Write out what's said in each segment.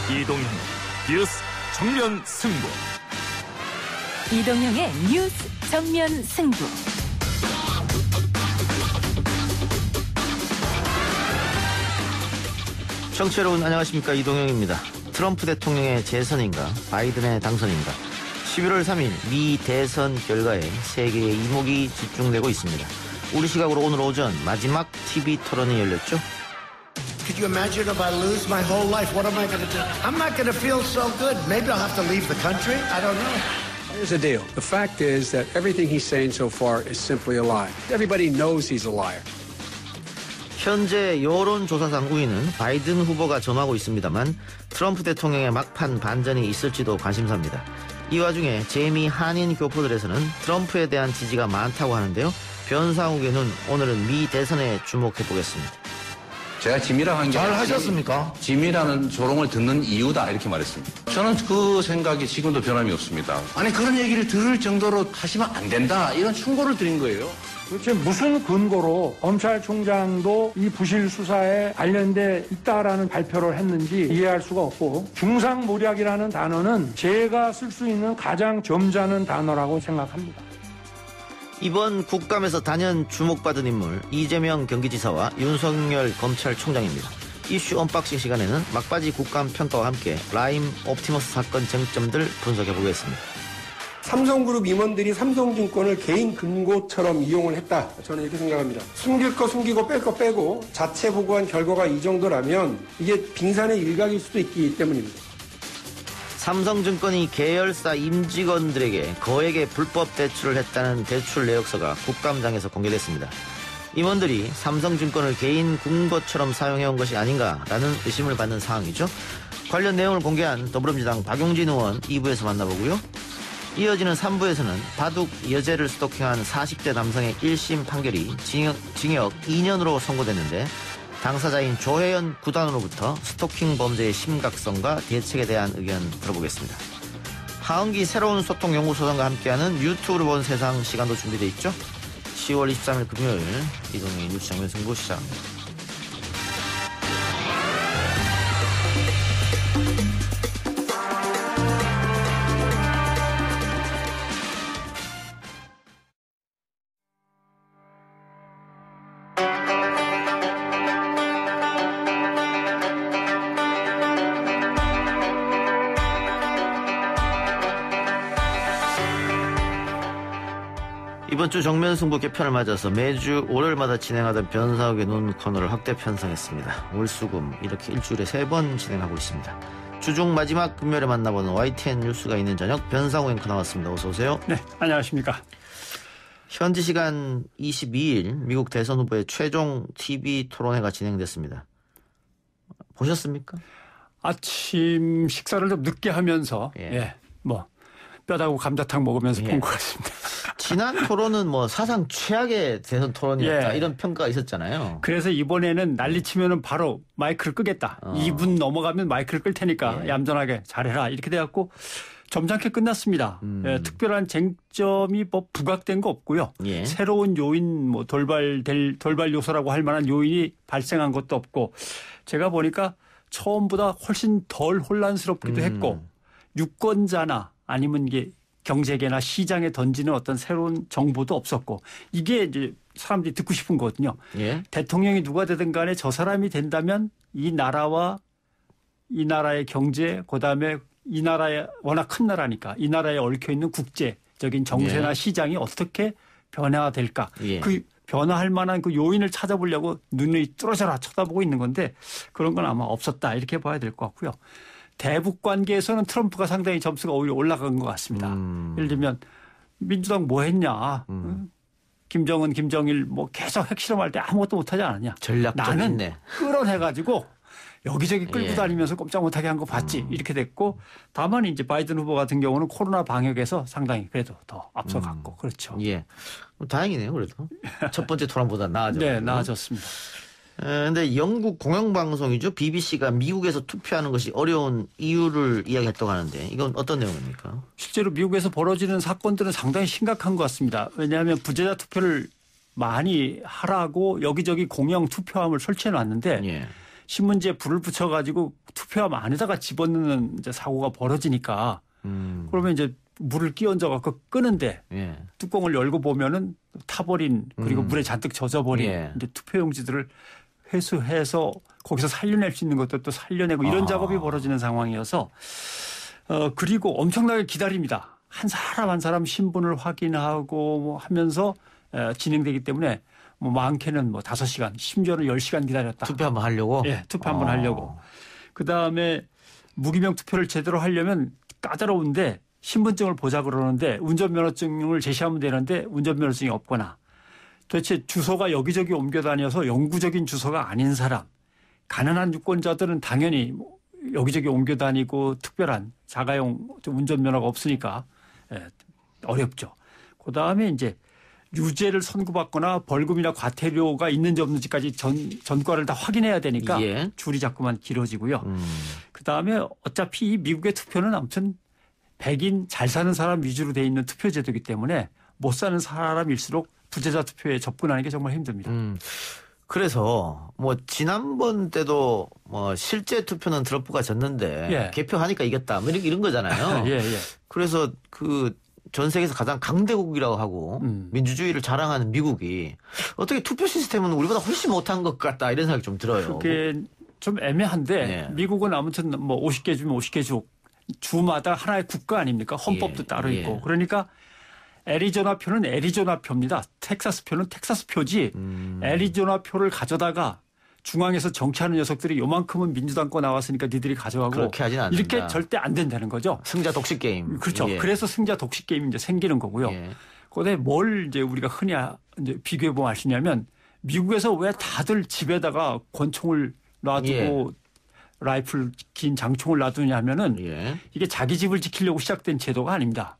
이동형 뉴스 정면 승부. 이동형의 뉴스 정면 승부. 청취자 여러분 안녕하십니까, 이동형입니다. 트럼프 대통령의 재선인가 바이든의 당선인가 11월 3일 미 대선 결과에 세계의 이목이 집중되고 있습니다. 우리 시각으로 오늘 오전 마지막 TV 토론이 열렸죠. Could you imagine if I lose my whole life? What am I going to do? I'm not going to feel so good. Maybe I'll have to leave the country. I don't know. Here's the deal. The fact is that everything he's saying so far is simply a lie. Everybody knows he's a liar. 현재 여론조사상 우위는 바이든 후보가 점하고 있습니다만 트럼프 대통령의 막판 반전이 있을지도 관심사입니다. 이 와중에 재미 한인 교포들에서는 트럼프에 대한 지지가 많다고 하는데요. 변상욱의 눈, 오늘은 미 대선에 주목해보겠습니다. 제가 짐이라 한 게 잘 하셨습니까? 짐이라는 조롱을 듣는 이유다 이렇게 말했습니다. 저는 그 생각이 지금도 변함이 없습니다. 아니 그런 얘기를 들을 정도로 하시면 안 된다 이런 충고를 드린 거예요. 도대체 무슨 근거로 검찰총장도 이 부실 수사에 관련돼 있다라는 발표를 했는지 이해할 수가 없고, 중상모략이라는 단어는 제가 쓸 수 있는 가장 점잖은 단어라고 생각합니다. 이번 국감에서 단연 주목받은 인물 이재명 경기지사와 윤석열 검찰총장입니다. 이슈 언박싱 시간에는 막바지 국감 평가와 함께 라임 옵티머스 사건 쟁점들 분석해보겠습니다. 삼성그룹 임원들이 삼성증권을 개인 금고처럼 이용을 했다. 저는 이렇게 생각합니다. 숨길 거 숨기고 뺄 거 빼고 자체 보고한 결과가 이 정도라면 이게 빙산의 일각일 수도 있기 때문입니다. 삼성증권이 계열사 임직원들에게 거액의 불법 대출을 했다는 대출 내역서가 국감장에서 공개됐습니다. 임원들이 삼성증권을 개인 금고처럼 사용해온 것이 아닌가라는 의심을 받는 상황이죠. 관련 내용을 공개한 더불어민주당 박용진 의원 2부에서 만나보고요. 이어지는 3부에서는 바둑 여제를 스토킹한 40대 남성의 1심 판결이 징역 2년으로 선고됐는데 당사자인 조혜연 구단으로부터 스토킹 범죄의 심각성과 대책에 대한 의견 들어보겠습니다. 하은기 새로운 소통연구소장과 함께하는 유튜브로 본 세상 시간도 준비되어 있죠. 10월 23일 금요일 이동의 뉴스 장면 승부 시작합니다. 이번 주 정면승부 개편을 맞아서 매주 월요일마다 진행하던 변상욱의 눈 코너를 확대 편성했습니다. 월수금 이렇게 일주일에 3번 진행하고 있습니다. 주중 마지막 금요일에 만나보는 YTN 뉴스가 있는 저녁, 변상욱 앵커 나왔습니다. 어서 오세요. 네, 안녕하십니까. 현지 시간 22일 미국 대선 후보의 최종 TV 토론회가 진행됐습니다. 보셨습니까? 아침 식사를 좀 늦게 하면서 뼈다구 감자탕 먹으면서 본 것 같습니다. 지난 토론은 사상 최악의 대선 토론이었다 이런 평가가 있었잖아요. 그래서 이번에는 난리치면은 바로 마이크를 끄겠다. 2분 넘어가면 마이크를 끌 테니까 얌전하게 잘해라 이렇게 돼갖고 점잖게 끝났습니다. 특별한 쟁점이 부각된 거 없고요. 새로운 요인 돌발 요소라고 할 만한 요인이 발생한 것도 없고, 제가 보니까 처음보다 훨씬 덜 혼란스럽기도 했고, 유권자나 아니면 이게 경제계나 시장에 던지는 어떤 새로운 정보도 없었고, 이게 이제 사람들이 듣고 싶은 거거든요. 대통령이 누가 되든 간에 저 사람이 된다면 이 나라와 이 나라의 경제, 그다음에 이 나라의 워낙 큰 나라니까 이 나라에 얽혀 있는 국제적인 정세나 시장이 어떻게 변화될까. 그 변화할 만한 그 요인을 찾아보려고 눈이 뚫어져라 쳐다보고 있는 건데, 그런 건 아마 없었다 이렇게 봐야 될 것 같고요. 대북 관계에서는 트럼프가 상당히 점수가 오히려 올라간 것 같습니다. 예를 들면 민주당 뭐 했냐. 김정은, 김정일 계속 핵실험할 때 아무것도 못하지 않았냐. 나는 끌어내가지고 여기저기 끌고 다니면서 꼼짝 못하게 한 거 봤지. 이렇게 됐고, 다만 이제 바이든 후보 같은 경우는 코로나 방역에서 상당히 그래도 더 앞서갔고 그렇죠. 다행이네요. 그래도 첫 번째 토론보다 나아졌죠. 네, 나아졌습니다. 근데 영국 공영방송이죠. BBC가 미국에서 투표하는 것이 어려운 이유를 이야기했다고 하는데, 이건 어떤 내용입니까? 실제로 미국에서 벌어지는 사건들은 상당히 심각한 것 같습니다. 왜냐하면 부재자 투표를 많이 하라고 여기저기 공영 투표함을 설치해 놨는데 예. 신문지에 불을 붙여가지고 투표함 안에다가 집어넣는 이제 사고가 벌어지니까 그러면 이제 물을 끼얹어 갖고 끄는데 예. 뚜껑을 열고 보면은 타버린 그리고 물에 잔뜩 젖어버린 예. 이제 투표용지들을 회수해서 거기서 살려낼 수 있는 것도 또 살려내고 이런 작업이 벌어지는 상황이어서 그리고 엄청나게 기다립니다. 한 사람 한 사람 신분을 확인하고 뭐 하면서 진행되기 때문에 뭐 많게는 뭐 5시간 심지어는 10시간 기다렸다. 투표 한번 하려고? 예, 투표 한번 하려고. 그다음에 무기명 투표를 제대로 하려면 까다로운데 신분증을 보자 그러는데 운전면허증을 제시하면 되는데 운전면허증이 없거나 도대체 주소가 여기저기 옮겨 다녀서 영구적인 주소가 아닌 사람 가난한 유권자들은 당연히 여기저기 옮겨 다니고 특별한 자가용 운전면허가 없으니까 어렵죠. 그다음에 이제 유죄를 선고받거나 벌금이나 과태료가 있는지 없는지까지 전과를 다 확인해야 되니까 예. 줄이 자꾸만 길어지고요. 그다음에 어차피 이 미국의 투표는 아무튼 백인 잘 사는 사람 위주로 돼 있는 투표제도이기 때문에 못 사는 사람일수록 부재자 투표에 접근하는 게 정말 힘듭니다. 그래서 뭐 지난번 때도 뭐 실제 투표는 트럼프가 졌는데 예. 개표하니까 이겼다 뭐 이런 거잖아요. 예, 예. 그래서 그 전 세계에서 가장 강대국이라고 하고 민주주의를 자랑하는 미국이 어떻게 투표 시스템은 우리보다 훨씬 못한 것 같다 이런 생각이 좀 들어요. 그게 좀 애매한데 예. 미국은 아무튼 뭐 50개 주면 50개 주마다 하나의 국가 아닙니까? 헌법도 예, 따로 예. 있고. 그러니까 애리조나 표는 애리조나 표입니다. 텍사스 표는 텍사스 표지. 애리조나 표를 가져다가 중앙에서 정치하는 녀석들이 요만큼은 민주당 거 나왔으니까 니들이 가져가고 그렇게 하진 않는다. 이렇게 절대 안 된다는 거죠. 승자 독식 게임. 그렇죠. 예. 그래서 승자 독식 게임이 이제 생기는 거고요. 예. 그런데 뭘 이제 우리가 흔히 이제 비교해 보면 알 수 있냐면 미국에서 왜 다들 집에다가 권총을 놔두고 라이플 긴 장총을 놔두냐면은 예. 이게 자기 집을 지키려고 시작된 제도가 아닙니다.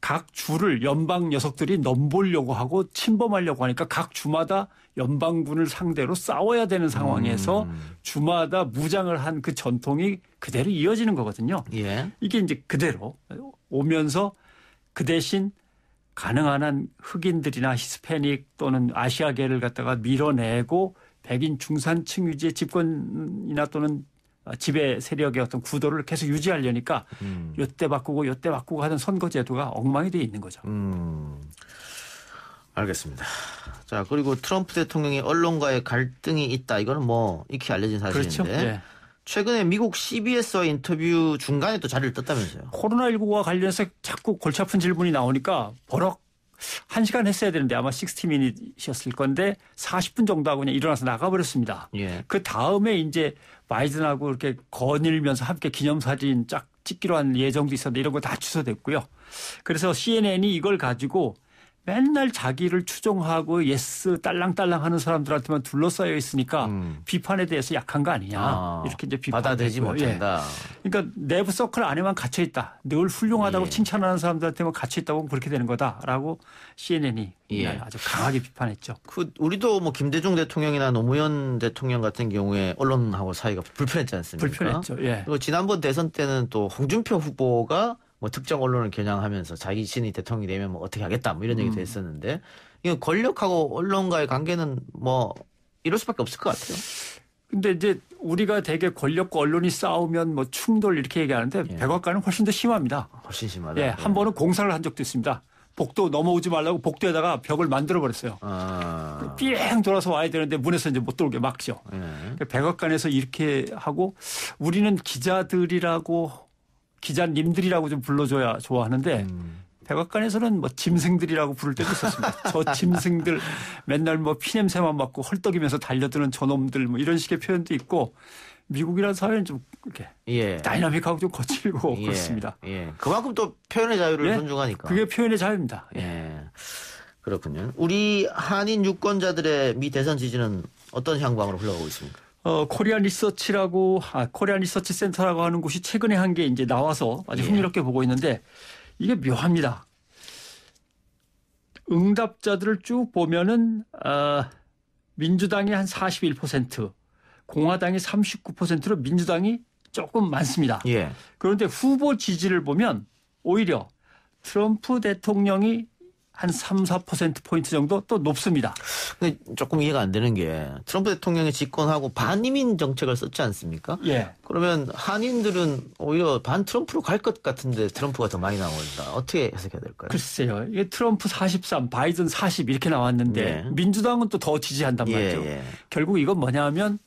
각 주를 연방 녀석들이 넘보려고 하고 침범하려고 하니까 각 주마다 연방군을 상대로 싸워야 되는 상황에서 주마다 무장을 한 그 전통이 그대로 이어지는 거거든요. 예. 이게 이제 그대로 오면서 그 대신 가능한 한 흑인들이나 히스패닉 또는 아시아계를 갖다가 밀어내고 백인 중산층 위주의 집권이나 또는 지배 세력의 어떤 구도를 계속 유지하려니까 요때 바꾸고 요때 바꾸고 하는 선거 제도가 엉망이 돼 있는 거죠. 알겠습니다. 자, 그리고 트럼프 대통령이 언론과의 갈등이 있다. 이거는 뭐 익히 알려진 사실인데. 그렇죠. 예. 최근에 미국 CBS와 인터뷰 중간에 또 자리를 떴다면서요. 코로나19와 관련해서 자꾸 골치 아픈 질문이 나오니까 버럭 1시간 했어야 되는데 아마 60미닛이었을 건데 40분 정도 하고 그냥 일어나서 나가버렸습니다. 예. 그 다음에 이제 바이든하고 이렇게 거닐면서 함께 기념사진 쫙 찍기로 한 예정도 있었는데 이런 거 다 취소됐고요. 그래서 CNN이 이걸 가지고 맨날 자기를 추종하고 예스 딸랑딸랑 하는 사람들한테만 둘러싸여 있으니까 비판에 대해서 약한 거 아니냐. 이렇게 이제 비판을 받아들이지 했고요. 못한다. 예. 그러니까 내부 서클 안에만 갇혀 있다. 늘 훌륭하다고 예. 칭찬하는 사람들한테만 갇혀 있다고 보면 그렇게 되는 거다라고 CNN이 예. 아주 강하게 비판했죠. 우리도 뭐 김대중 대통령이나 노무현 대통령 같은 경우에 언론하고 사이가 불편했지 않습니까? 불편했죠. 예. 그리고 지난번 대선 때는 또 홍준표 후보가 뭐 특정 언론을 겨냥하면서 자기 신이 대통령이 되면 뭐 어떻게 하겠다 뭐 이런 얘기도 했었는데 이거 권력하고 언론과의 관계는 뭐 이럴 수밖에 없을 것 같아요. 근데 이제 우리가 되게 권력과 언론이 싸우면 뭐 충돌 이렇게 얘기하는데 예. 백악관은 훨씬 더 심합니다. 훨씬 심하다. 예, 한 번은 공사를 한 적도 있습니다. 복도 넘어오지 말라고 복도에다가 벽을 만들어 버렸어요. 삥 돌아서 와야 되는데 문에서 이제 못 들어오게 막죠. 예. 백악관에서 이렇게 하고 우리는 기자님들이라고 좀 불러줘야 좋아하는데 백악관에서는 뭐 짐승들이라고 부를 때도 있었습니다. 저 짐승들 맨날 뭐 피냄새만 맡고 헐떡이면서 달려드는 저놈들 뭐 이런 식의 표현도 있고 미국이라는 사회는 좀 이렇게 예. 다이나믹하고 좀 거칠고 예. 그렇습니다. 예. 그만큼 또 표현의 자유를 예? 존중하니까. 그게 표현의 자유입니다. 예. 예. 그렇군요. 우리 한인 유권자들의 미 대선 지지는 어떤 향방으로 흘러가고 있습니까? 코리안 리서치 센터라고 하는 곳이 최근에 한 게 이제 나와서 아주 예. 흥미롭게 보고 있는데 이게 묘합니다. 응답자들을 쭉 보면은 민주당이 한 41%, 공화당이 39%로 민주당이 조금 많습니다. 예. 그런데 후보 지지를 보면 오히려 트럼프 대통령이 한 3, 4%포인트 정도 또 높습니다. 근데 조금 이해가 안 되는 게 트럼프 대통령이 집권하고 반이민 정책을 썼지 않습니까? 예. 그러면 한인들은 오히려 반 트럼프로 갈 것 같은데 트럼프가 더 많이 나온다. 어떻게 해석해야 될까요? 글쎄요. 이게 트럼프 43, 바이든 40 이렇게 나왔는데 예. 민주당은 또 더 지지한단 말이죠. 예. 결국 이건 뭐냐면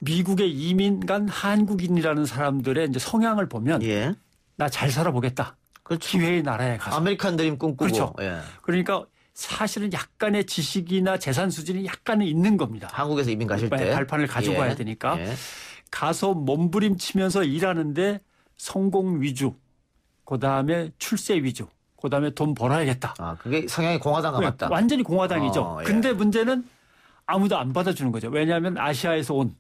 미국의 이민 간 한국인이라는 사람들의 이제 성향을 보면 예. 나 잘 살아보겠다. 그렇죠. 기회의 나라에 가서. 아메리칸 드림 꿈꾸고. 그렇죠. 예. 그러니까 사실은 약간의 지식이나 재산 수준이 약간은 있는 겁니다. 한국에서 이민 가실 때 발판을 가지고 예. 가야 되니까. 예. 가서 몸부림치면서 일하는데 성공 위주, 그다음에 출세 위주, 그다음에 돈 벌어야겠다. 아, 그게 성향이 공화당과 맞다. 완전히 공화당이죠. 예. 근데 문제는 아무도 안 받아주는 거죠. 왜냐하면 아시아에서 온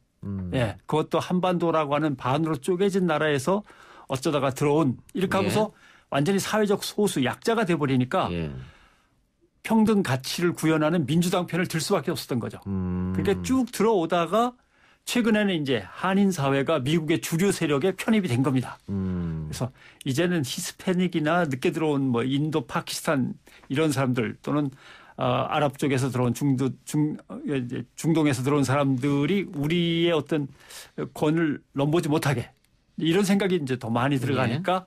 예, 그것도 한반도라고 하는 반으로 쪼개진 나라에서 어쩌다가 들어온 이렇게 하고서 완전히 사회적 소수 약자가 돼버리니까 예. 평등 가치를 구현하는 민주당 편을 들 수밖에 없었던 거죠. 그러니까 쭉 들어오다가 최근에는 이제 한인 사회가 미국의 주류 세력에 편입이 된 겁니다. 그래서 이제는 히스패닉이나 늦게 들어온 뭐 인도, 파키스탄 이런 사람들 또는 아랍 쪽에서 들어온 중동에서 들어온 사람들이 우리의 어떤 권을 넘보지 못하게 이런 생각이 이제 더 많이 들어가니까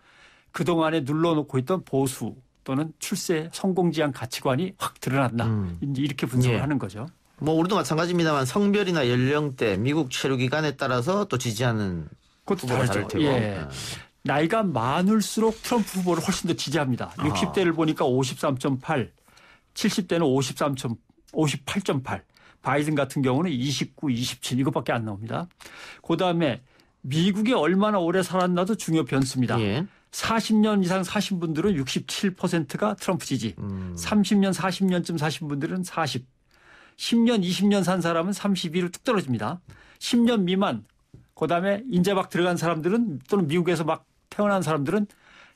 그동안에 눌러놓고 있던 보수 또는 출세 성공지향 가치관이 확 드러난다. 이제 이렇게 분석을 하는 거죠. 뭐 우리도 마찬가지입니다만 성별이나 연령대, 미국 체류 기간에 따라서 또 지지하는 그것도 후보가 다르죠. 다를 테고. 예. 나이가 많을수록 트럼프 후보를 훨씬 더 지지합니다. 60대를 보니까 53.8, 70대는 58.8, 바이든 같은 경우는 29, 27 이것밖에 안 나옵니다. 그다음에 미국에 얼마나 오래 살았나도 중요 변수입니다. 예. 40년 이상 사신 분들은 67%가 트럼프 지지, 30년, 40년쯤 사신 분들은 40, 10년, 20년 산 사람은 32로 뚝 떨어집니다. 10년 미만, 그다음에 이제 막 들어간 사람들은 또는 미국에서 막 태어난 사람들은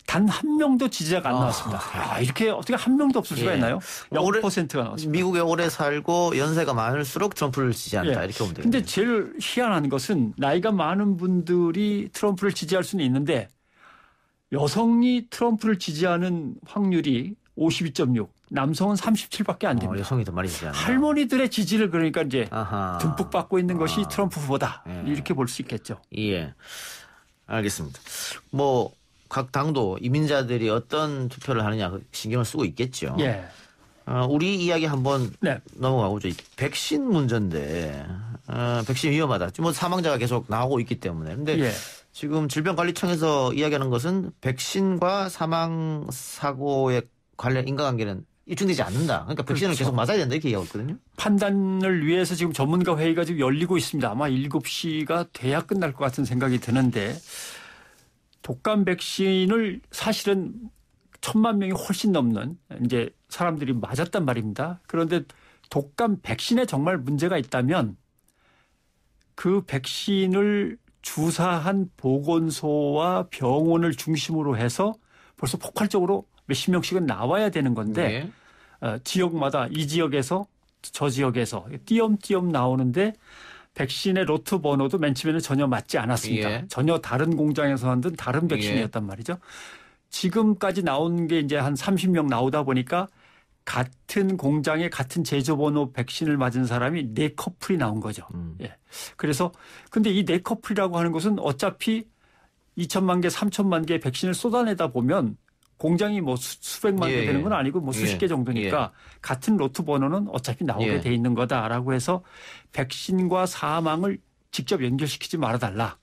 단 한 명도 지지자가 안 나왔습니다. 야, 이렇게 어떻게 한 명도 없을 수가 있나요? 0%가 나왔습니다. 미국에 오래 살고 연세가 많을수록 트럼프를 지지한다. 이렇게 보면 돼요. 근데 제일 희한한 것은 나이가 많은 분들이 트럼프를 지지할 수는 있는데 여성이 트럼프를 지지하는 확률이 52.6, 남성은 37밖에 안 됩니다. 여성이 더 많이 지지한다. 할머니들의 지지를 그러니까 이제 아하. 듬뿍 받고 있는 것이 트럼프 후보다. 이렇게 볼 수 있겠죠. 예. 알겠습니다. 뭐 각 당도 이민자들이 어떤 투표를 하느냐 신경을 쓰고 있겠죠. 예. 우리 이야기 한번 네. 넘어가 보죠. 백신 문제인데 백신 위험하다. 뭐 사망자가 계속 나오고 있기 때문에. 근데 예. 지금 질병관리청에서 이야기하는 것은 백신과 사망 사고의 관련 인과관계는 입증되지 않는다. 그러니까 백신을 그렇죠. 계속 맞아야 된다 이렇게 얘기하고 있거든요. 판단을 위해서 지금 전문가 회의가 지금 열리고 있습니다. 아마 7시가 돼야 끝날 것 같은 생각이 드는데 독감 백신을 사실은 1,000만 명이 훨씬 넘는 이제 사람들이 맞았단 말입니다. 그런데 독감 백신에 정말 문제가 있다면 그 백신을 주사한 보건소와 병원을 중심으로 해서 벌써 폭발적으로 몇십 명씩은 나와야 되는 건데 지역마다 이 지역에서 저 지역에서 띄엄띄엄 나오는데 백신의 로트 번호도 맨 처음에는 전혀 맞지 않았습니다. 전혀 다른 공장에서 만든 다른 백신이었단 말이죠. 지금까지 나온 게 이제 한 30명 나오다 보니까 같은 공장에 같은 제조번호 백신을 맞은 사람이 4커플이 나온 거죠. 예. 그래서 근데 이 4커플이라고 하는 것은 어차피 2천만 개, 3천만 개의 백신을 쏟아내다 보면 공장이 뭐 수백만 개 되는 건 아니고 뭐 수십 개 정도니까 같은 로트 번호는 어차피 나오게 돼 있는 거다라고 해서 백신과 사망을 직접 연결시키지 말아달라.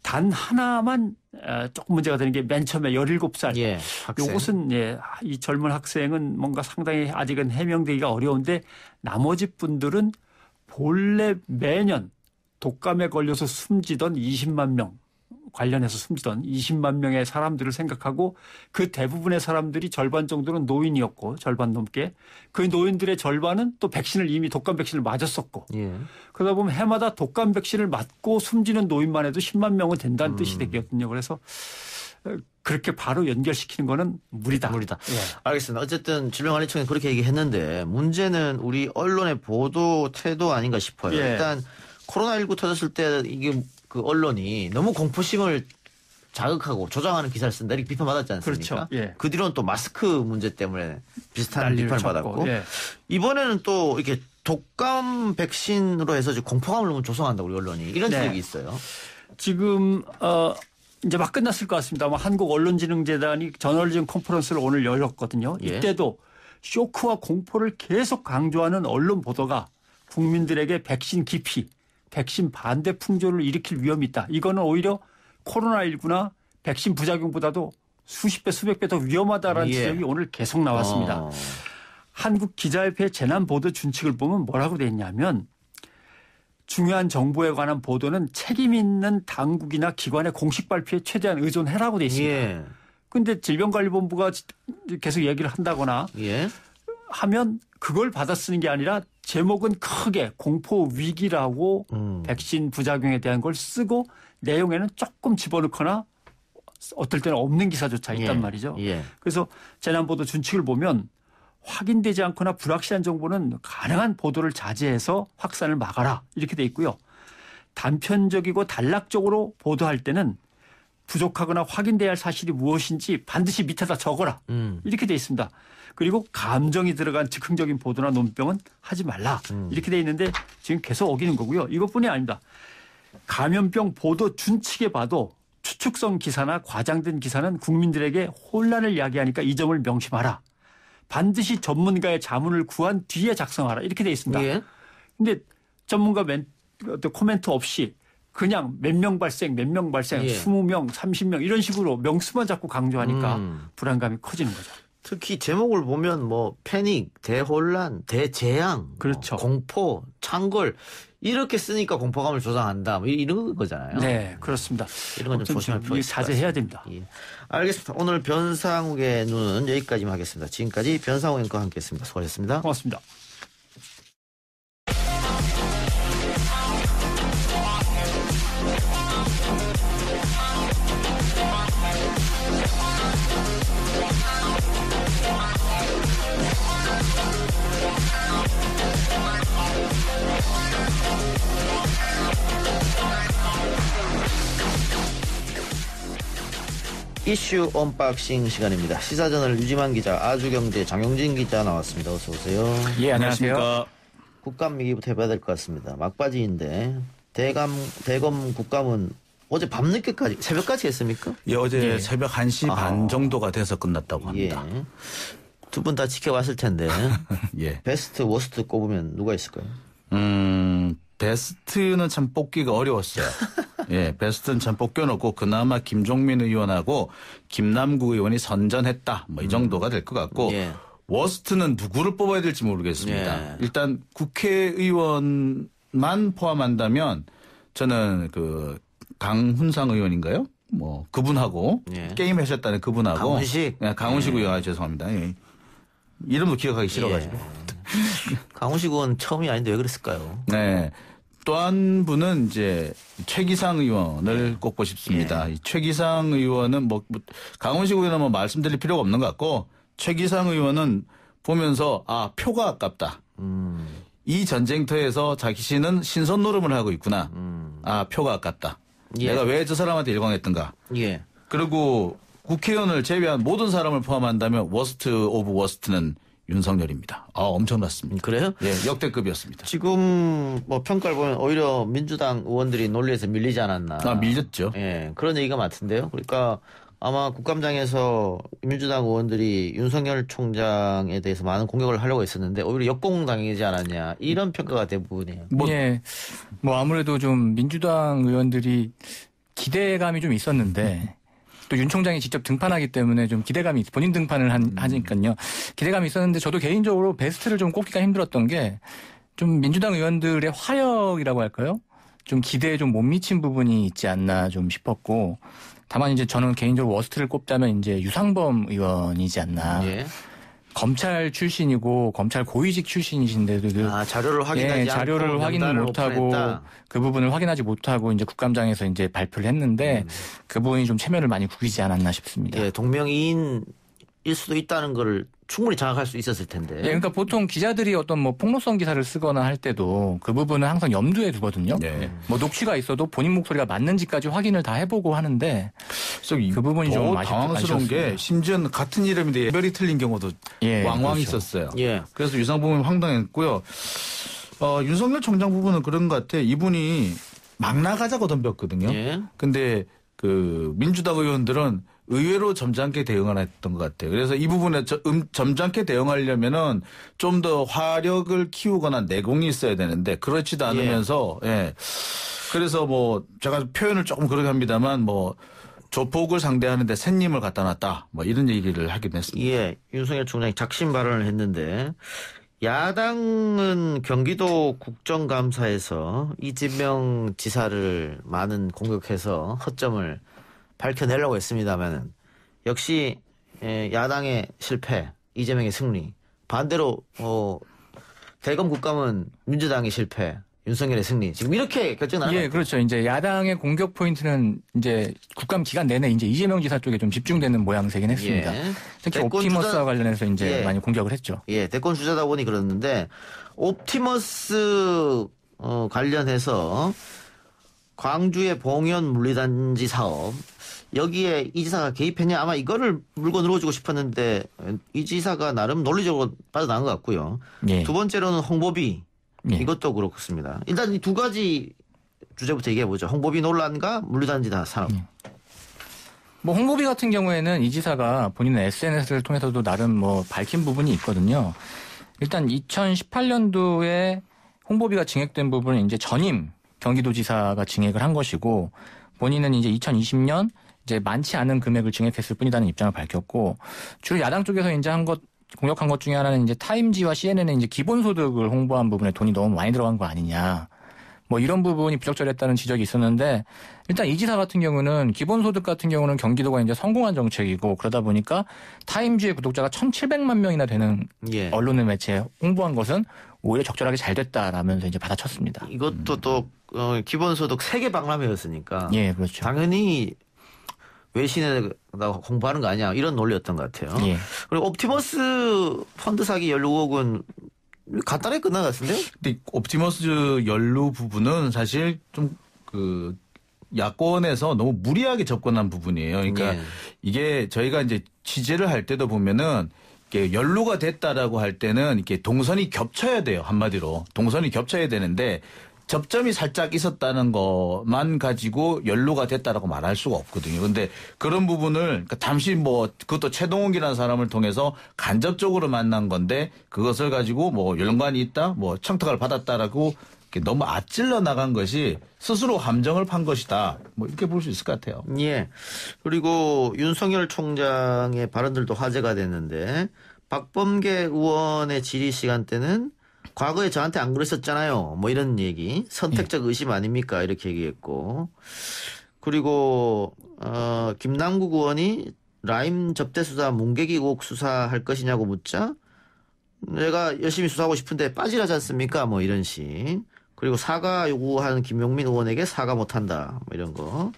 단 하나만 조금 문제가 되는 게 맨 처음에 17살. 요것은 이 젊은 학생은 뭔가 상당히 아직은 해명되기가 어려운데 나머지 분들은 본래 매년 독감에 걸려서 숨지던 20만 명 관련해서 숨지던 20만 명의 사람들을 생각하고 그 대부분의 사람들이 절반 정도는 노인이었고 절반 넘게 그 노인들의 절반은 또 백신을 이미 독감 백신을 맞았었고 그러다 보면 해마다 독감 백신을 맞고 숨지는 노인만 해도 10만 명은 된다는 뜻이 되거든요. 그래서 그렇게 바로 연결시키는 거는 무리다. 알겠습니다. 어쨌든 질병관리청이 그렇게 얘기했는데 문제는 우리 언론의 보도 태도 아닌가 싶어요. 일단 코로나19 터졌을 때 이게 그 언론이 너무 공포심을 자극하고 조장하는 기사를 쓴다 이렇게 비판받았지 않습니까? 그렇죠. 예. 그 뒤로는 또 마스크 문제 때문에 비슷한 난리를 비판을 쳤고, 받았고 예. 이번에는 또 이렇게 독감 백신으로 해서 공포감을 너무 조성한다 우리 언론이 이런 네. 지적이 있어요. 지금 이제 막 끝났을 것 같습니다. 아마 한국언론진흥재단이 저널리즘 컨퍼런스를 오늘 열었거든요. 예. 이때도 쇼크와 공포를 계속 강조하는 언론 보도가 국민들에게 백신 기피, 백신 반대 풍조를 일으킬 위험이 있다. 이거는 오히려 코로나19나 백신 부작용보다도 수십 배, 수백 배 더 위험하다라는 예. 지적이 오늘 계속 나왔습니다. 한국기자협회 재난보도 준칙을 보면 뭐라고 돼 있냐면 중요한 정보에 관한 보도는 책임 있는 당국이나 기관의 공식 발표에 최대한 의존해라고 돼 있습니다. 그런데 예. 질병관리본부가 계속 얘기를 한다거나 예. 하면 그걸 받아 쓰는 게 아니라 제목은 크게 공포 위기라고 백신 부작용에 대한 걸 쓰고 내용에는 조금 집어넣거나 어떨 때는 없는 기사조차 있단 예. 말이죠. 예. 그래서 재난보도 준칙을 보면 확인되지 않거나 불확실한 정보는 가능한 보도를 자제해서 확산을 막아라 이렇게 돼 있고요. 단편적이고 단락적으로 보도할 때는 부족하거나 확인돼야 할 사실이 무엇인지 반드시 밑에다 적어라 이렇게 돼 있습니다. 그리고 감정이 들어간 즉흥적인 보도나 논평은 하지 말라 이렇게 돼 있는데 지금 계속 어기는 거고요. 이것뿐이 아닙니다. 감염병 보도 준칙에 봐도 추측성 기사나 과장된 기사는 국민들에게 혼란을 야기하니까 이 점을 명심하라. 반드시 전문가의 자문을 구한 뒤에 작성하라 이렇게 돼 있습니다. 그런데 예. 전문가 코멘트 없이 그냥 몇 명 발생, 몇 명 발생, 예. 20명, 30명 이런 식으로 명수만 자꾸 강조하니까 불안감이 커지는 거죠. 특히 제목을 보면 뭐 패닉, 대혼란, 대재앙, 그렇죠. 공포, 창궐 이렇게 쓰니까 공포감을 조장한다. 뭐 이런 거잖아요. 네, 그렇습니다. 이런 건 좀 조심할 필요가 있을 것 자제해야 같습니다. 됩니다. 예. 알겠습니다. 오늘 변상욱의 눈은 여기까지만 하겠습니다. 지금까지 변상욱 앵커와 함께했습니다. 수고하셨습니다. 고맙습니다. 이슈 언박싱 시간입니다. 시사저널 유지만 기자, 아주경제 장용진 기자 나왔습니다. 어서 오세요. 예, 안녕하세요. 국감 얘기부터 해봐야 될 것 같습니다. 막바지인데 대검 국감은 어제 밤늦게까지 새벽까지 했습니까? 예, 어제 새벽 1시 반 정도가 돼서 끝났다고 합니다. 예. 두 분 다 지켜봤을 텐데 예. 베스트 워스트 꼽으면 누가 있을까요? 베스트는 참 뽑기가 어려웠어요. 예, 베스트는 참 뽑겨놓고 그나마 김종민 의원하고 김남국 의원이 선전했다. 뭐 이 정도가 될 것 같고 예. 워스트는 누구를 뽑아야 될지 모르겠습니다. 예. 일단 국회의원만 포함한다면 저는 그 강훈상 의원인가요? 뭐 그분하고 예. 게임 하셨다는 그분하고 강훈식? 예, 강훈식 의원 죄송합니다. 예. 이름도 기억하기 싫어가지고. 강훈식 의원 처음이 아닌데 왜 그랬을까요? 네. 또 한 분은 이제 최기상 의원을 꼽고 싶습니다. 이 최기상 의원은 뭐 강훈식 의원은 뭐 말씀드릴 필요가 없는 것 같고 최기상 의원은 보면서 표가 아깝다. 이 전쟁터에서 자신은 신선 노름을 하고 있구나. 표가 아깝다. 예. 내가 왜 저 사람한테 일광했던가. 예. 그리고 국회의원을 제외한 모든 사람을 포함한다면 워스트 오브 워스트는 윤석열입니다. 엄청났습니다. 그래요? 예, 역대급이었습니다. 지금 뭐 평가를 보면 오히려 민주당 의원들이 논리에서 밀리지 않았나. 밀렸죠. 예, 그런 얘기가 많던데요. 그러니까 아마 국감장에서 민주당 의원들이 윤석열 총장에 대해서 많은 공격을 하려고 했었는데 오히려 역공당이지 않았냐 이런 평가가 대부분이에요. 뭐 아무래도 좀 민주당 의원들이 기대감이 좀 있었는데 또 윤 총장이 직접 등판하기 때문에 좀 기대감이 본인 등판을 하니까요. 기대감이 있었는데 저도 개인적으로 베스트를 좀 꼽기가 힘들었던 게 좀 민주당 의원들의 화력이라고 할까요? 좀 기대에 좀 못 미친 부분이 있지 않나 좀 싶었고 다만 이제 저는 개인적으로 워스트를 꼽자면 이제 유상범 의원이지 않나. 예. 검찰 출신이고 검찰 고위직 출신이신데도 자료를 확인하지 않고 자료를 확인을 못하고 오픈했다. 그 부분을 확인하지 못하고 이제 국감장에서 이제 발표를 했는데 그 부분이 좀 체면을 많이 구기지 않았나 싶습니다. 예, 동명이인일 수도 있다는 걸 충분히 장악할 수 있었을 텐데. 네, 그러니까 보통 기자들이 어떤 뭐 폭로성 기사를 쓰거나 할 때도 그 부분은 항상 염두에 두거든요. 네. 뭐 녹취가 있어도 본인 목소리가 맞는지까지 확인을 다 해보고 하는데 그 부분이 좀 당황스러운 게 심지어 같은 이름인데 예별이 틀린 경우도 왕왕 그렇죠. 있었어요. 예. 그래서 유상범이 황당했고요. 윤석열 총장 부분은 그런 것 같아. 이분이 막 나가자고 덤볐거든요. 예. 근데 그 민주당 의원들은 의외로 점잖게 대응을 했던 것 같아요. 그래서 이 부분에 점잖게 대응하려면은 좀 더 화력을 키우거나 내공이 있어야 되는데 그렇지도 않으면서 예. 그래서 뭐 제가 표현을 조금 그렇게 합니다만 뭐 조폭을 상대하는데 샌님을 갖다 놨다 뭐 이런 얘기를 하긴 했습니다. 예, 윤석열 총장이 작심 발언을 했는데 야당은 경기도 국정감사에서 이재명 지사를 많은 공격해서 허점을 밝혀내려고 했습니다만 역시 야당의 실패, 이재명의 승리. 반대로 대검 국감은 민주당의 실패, 윤석열의 승리. 지금 이렇게 결정나는 예, 그렇죠. 이제 야당의 공격 포인트는 이제 국감 기간 내내 이제 이재명 지사 쪽에 좀 집중되는 모양새긴 했습니다. 예. 특히 옵티머스와 관련해서 이제 많이 공격을 했죠. 예, 대권 주자다 보니 그러는데 옵티머스 관련해서 광주의 봉현 물리단지 사업 여기에 이 지사가 개입했냐 아마 이거를 물고 늘어주고 싶었는데 이 지사가 나름 논리적으로 빠져나간 것 같고요. 예. 두 번째로는 홍보비 예. 이것도 그렇습니다. 일단 이 두 가지 주제부터 얘기해 보죠. 홍보비 논란과 물리단지 산업. 뭐 홍보비 같은 경우에는 이 지사가 본인의 SNS를 통해서도 나름 뭐 밝힌 부분이 있거든요. 일단 2018년도에 홍보비가 증액된 부분은 이제 전임 경기도지사가 증액을 한 것이고 본인은 이제 2020년 이제 많지 않은 금액을 증액했을 뿐이라는 입장을 밝혔고 주로 야당 쪽에서 이제 공격한 것 중에 하나는 이제 타임지와 CNN의 이제 기본소득을 홍보한 부분에 돈이 너무 많이 들어간 거 아니냐. 뭐 이런 부분이 부적절했다는 지적이 있었는데 일단 이 지사 같은 경우는 기본소득 같은 경우는 경기도가 이제 성공한 정책이고 그러다 보니까 타임지의 구독자가 1,700만 명이나 되는 언론의 매체에 홍보한 것은 오히려 적절하게 잘 됐다라면서 이제 받아쳤습니다. 이것도 또 기본소득 세계 박람회였으니까 예, 그렇죠. 당연히 외신에다 홍보하는 거 아니야 이런 논리였던 것 같아요. 예. 그리고 옵티머스 펀드 사기 연루 의혹은 간단하게 끝난 것 같은데요? 근데 옵티머스 연루 부분은 사실 좀 야권에서 너무 무리하게 접근한 부분이에요. 그러니까 이게 저희가 이제 취재를 할 때도 보면은 이게 연루가 됐다라고 할 때는 이렇게 동선이 겹쳐야 돼요. 한마디로 동선이 겹쳐야 되는데 접점이 살짝 있었다는 것만 가지고 연루가 됐다라고 말할 수가 없거든요. 근데 그런 부분을 그러니까 잠시 뭐 그것도 최동욱이라는 사람을 통해서 간접적으로 만난 건데 그것을 가지고 뭐 연관이 있다, 뭐 청탁을 받았다라고 이렇게 너무 앞질러 나간 것이 스스로 함정을 판 것이다. 뭐 이렇게 볼 수 있을 것 같아요. 예. 그리고 윤석열 총장의 발언들도 화제가 됐는데 박범계 의원의 질의 시간 때는 과거에 저한테 안 그랬었잖아요. 뭐 이런 얘기. 선택적 의심 아닙니까? 이렇게 얘기했고. 그리고 김남국 의원이 라임 접대 수사 문계기 의혹 수사할 것이냐고 묻자 내가 열심히 수사하고 싶은데 빠지라지 않습니까? 뭐 이런 식. 그리고 사과 요구하는 김용민 의원에게 사과 못한다. 뭐 이런 거.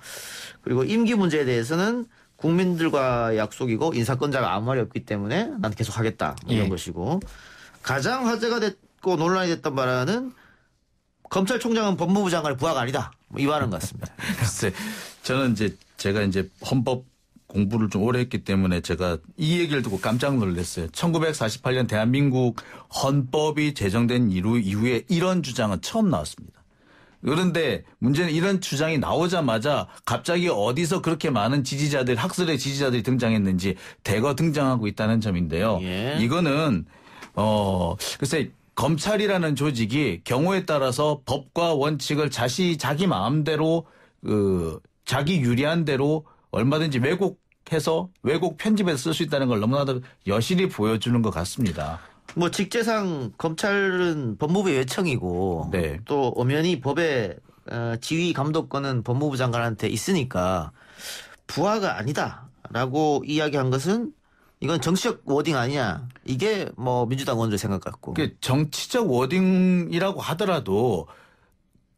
그리고 임기 문제에 대해서는 국민들과 약속이고 인사권자가 아무 말이 없기 때문에 난 계속 하겠다. 뭐 이런 것이고. 가장 화제가 됐고 논란이 됐던 발언은 검찰총장은 법무부 장관의 부하가 아니다. 뭐 이 발언 같습니다. 글쎄, 저는 제가 헌법 공부를 좀 오래 했기 때문에 제가 이 얘기를 듣고 깜짝 놀랐어요. 1948년 대한민국 헌법이 제정된 이후에 이런 주장은 처음 나왔습니다. 그런데 문제는 이런 주장이 나오자마자 갑자기 어디서 그렇게 많은 지지자들, 학설의 지지자들이 등장했는지 대거 등장하고 있다는 점인데요. 이거는 글쎄 검찰이라는 조직이 경우에 따라서 법과 원칙을 자기 마음대로 자기 유리한 대로 얼마든지 왜곡해서 왜곡 편집해서 쓸 수 있다는 걸 너무나도 여실히 보여주는 것 같습니다. 뭐 직제상 검찰은 법무부의 외청이고 또 엄연히 법의 지휘 감독권은 법무부 장관한테 있으니까 부하가 아니다라고 이야기한 것은 이건 정치적 워딩 아니냐. 이게 뭐 민주당 의원들 생각 같고. 정치적 워딩이라고 하더라도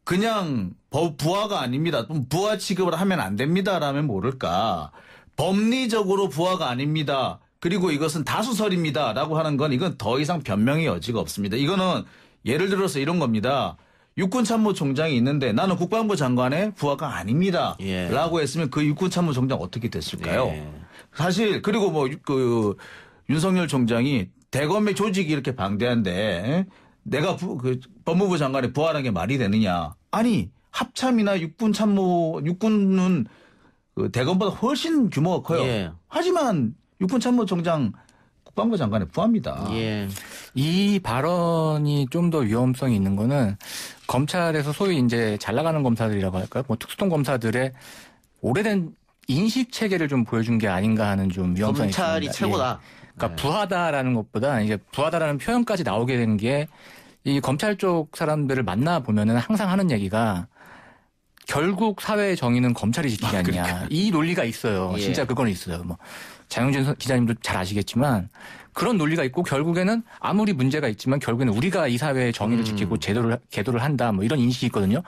그냥 부하가 아닙니다. 부하 취급을 하면 안 됩니다라면 모를까. 법리적으로 부하가 아닙니다. 그리고 이것은 다수설입니다라고 하는 건 이건 더 이상 변명의 여지가 없습니다. 이거는 예를 들어서 이런 겁니다. 육군참모총장이 있는데 나는 국방부 장관의 부하가 아닙니다. 예. 라고 했으면 그 육군참모총장 어떻게 됐을까요? 예. 사실 그리고 뭐 그 윤석열 총장이 대검의 조직이 이렇게 방대한데 내가 법무부 장관의 부하라는 게 말이 되느냐. 아니 합참이나 육군은 그 대검보다 훨씬 규모가 커요. 예. 하지만 육군참모총장 국방부 장관의 부하입니다. 예. 이 발언이 좀 더 위험성이 있는 거는 검찰에서 소위 이제 잘 나가는 검사들이라고 할까요? 뭐 특수통 검사들의 오래된 인식 체계를 좀 보여준 게 아닌가 하는 좀 위험성이 있습니다. 검찰이 최고다. 그러니까 부하다라는 것보다 이제 부하다라는 표현까지 나오게 된 게 이 검찰 쪽 사람들을 만나 보면은 항상 하는 얘기가 결국 사회의 정의는 검찰이 지키지 않냐. 그러니까. 이 논리가 있어요. 예. 진짜 그건 있어요. 뭐 장영진 기자님도 잘 아시겠지만 그런 논리가 있고 결국에는 아무리 문제가 있지만 결국에는 우리가 이 사회의 정의를 지키고 계도를 한다. 뭐 이런 인식이 있거든요.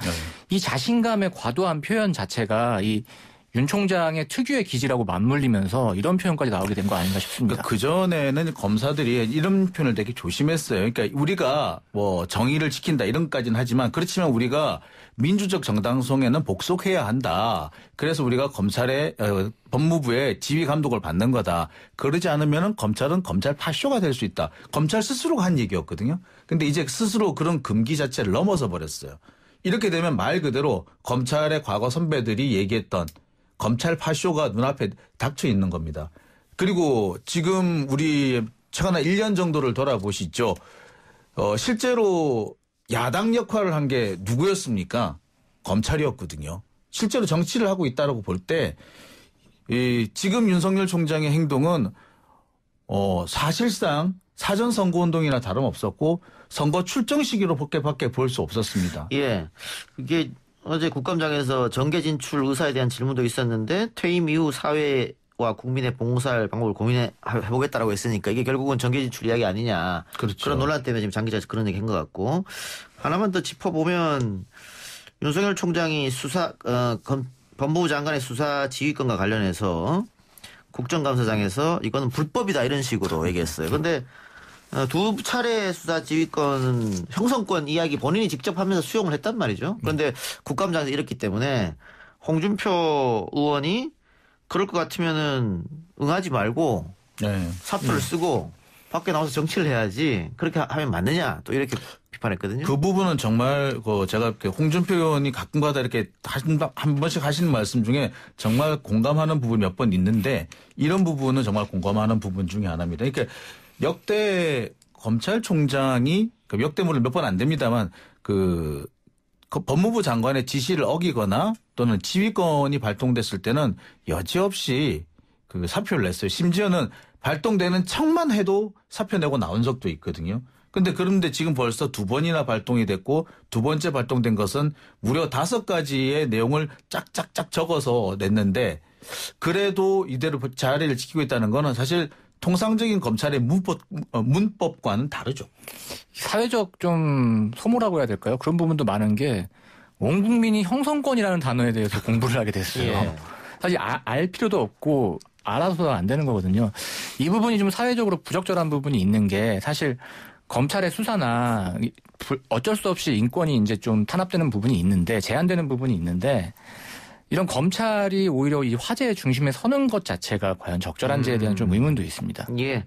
이 자신감의 과도한 표현 자체가 이 윤 총장의 특유의 기질하고 맞물리면서 이런 표현까지 나오게 된 거 아닌가 싶습니다. 그전에는 검사들이 이런 표현을 되게 조심했어요. 그러니까 우리가 뭐 정의를 지킨다 이런 것까지는 하지만 그렇지만 우리가 민주적 정당성에는 복속해야 한다. 그래서 우리가 검찰의 법무부의 지휘 감독을 받는 거다. 그러지 않으면 검찰은 검찰 파쇼가 될 수 있다. 검찰 스스로가 한 얘기였거든요. 근데 이제 스스로 그런 금기 자체를 넘어서 버렸어요. 이렇게 되면 말 그대로 검찰의 과거 선배들이 얘기했던 검찰 파쇼가 눈앞에 닥쳐 있는 겁니다. 그리고 지금 우리 최근 1년 정도를 돌아보시죠. 실제로 야당 역할을 한 게 누구였습니까? 검찰이었거든요. 실제로 정치를 하고 있다라고 볼 때 지금 윤석열 총장의 행동은 사실상 사전 선거운동이나 다름없었고 선거 출정 시기로 밖에 볼 수 없었습니다. 예. 이게 어제 국감장에서 정계 진출 의사에 대한 질문도 있었는데 퇴임 이후 사회와 국민의 봉사할 방법을 고민해보겠다라고 했으니까 이게 결국은 정계 진출 이야기 아니냐. 그렇죠. 그런 논란 때문에 지금 장 기자 그런 얘기 한 것 같고 하나만 더 짚어보면 윤석열 총장이 법무부 장관의 수사 지휘권과 관련해서 국정감사장에서 이거는 불법이다 이런 식으로 얘기했어요. 그런데 두 차례 수사 지휘권 형성권 이야기 본인이 직접 하면서 수용을 했단 말이죠. 그런데 국감장에서 이랬기 때문에 홍준표 의원이 그럴 것 같으면은 응하지 말고 사표를 쓰고 밖에 나와서 정치를 해야지 그렇게 하면 맞느냐 또 이렇게 비판했거든요. 그 부분은 정말 제가 홍준표 의원이 가끔가다 이렇게 한 번씩 하시는 말씀 중에 정말 공감하는 부분이 몇 번 있는데 이런 부분은 정말 공감하는 부분 중에 하나입니다. 그러니까 역대 검찰총장이 역대물은 몇 번 안 됩니다만 그 법무부 장관의 지시를 어기거나 또는 지휘권이 발동됐을 때는 여지없이 그 사표를 냈어요. 심지어는 발동되는 척만 해도 사표 내고 나온 적도 있거든요. 그런데 지금 벌써 2번이나 발동이 됐고 2번째 발동된 것은 무려 5가지의 내용을 짝짝짝 적어서 냈는데 그래도 이대로 자리를 지키고 있다는 거는 사실 통상적인 검찰의 문법과는 다르죠. 사회적 좀 소모라고 해야 될까요? 그런 부분도 많은 게 온 국민이 형성권이라는 단어에 대해서 공부를 하게 됐어요. 예. 사실 알 필요도 없고 알아서도 안 되는 거거든요. 이 부분이 좀 사회적으로 부적절한 부분이 있는 게 사실 검찰의 수사나 어쩔 수 없이 인권이 이제 좀 탄압되는 부분이 있는데 제한되는 부분이 있는데 이런 검찰이 오히려 이 화제의 중심에 서는 것 자체가 과연 적절한지에 대한 좀 의문도 있습니다. 예,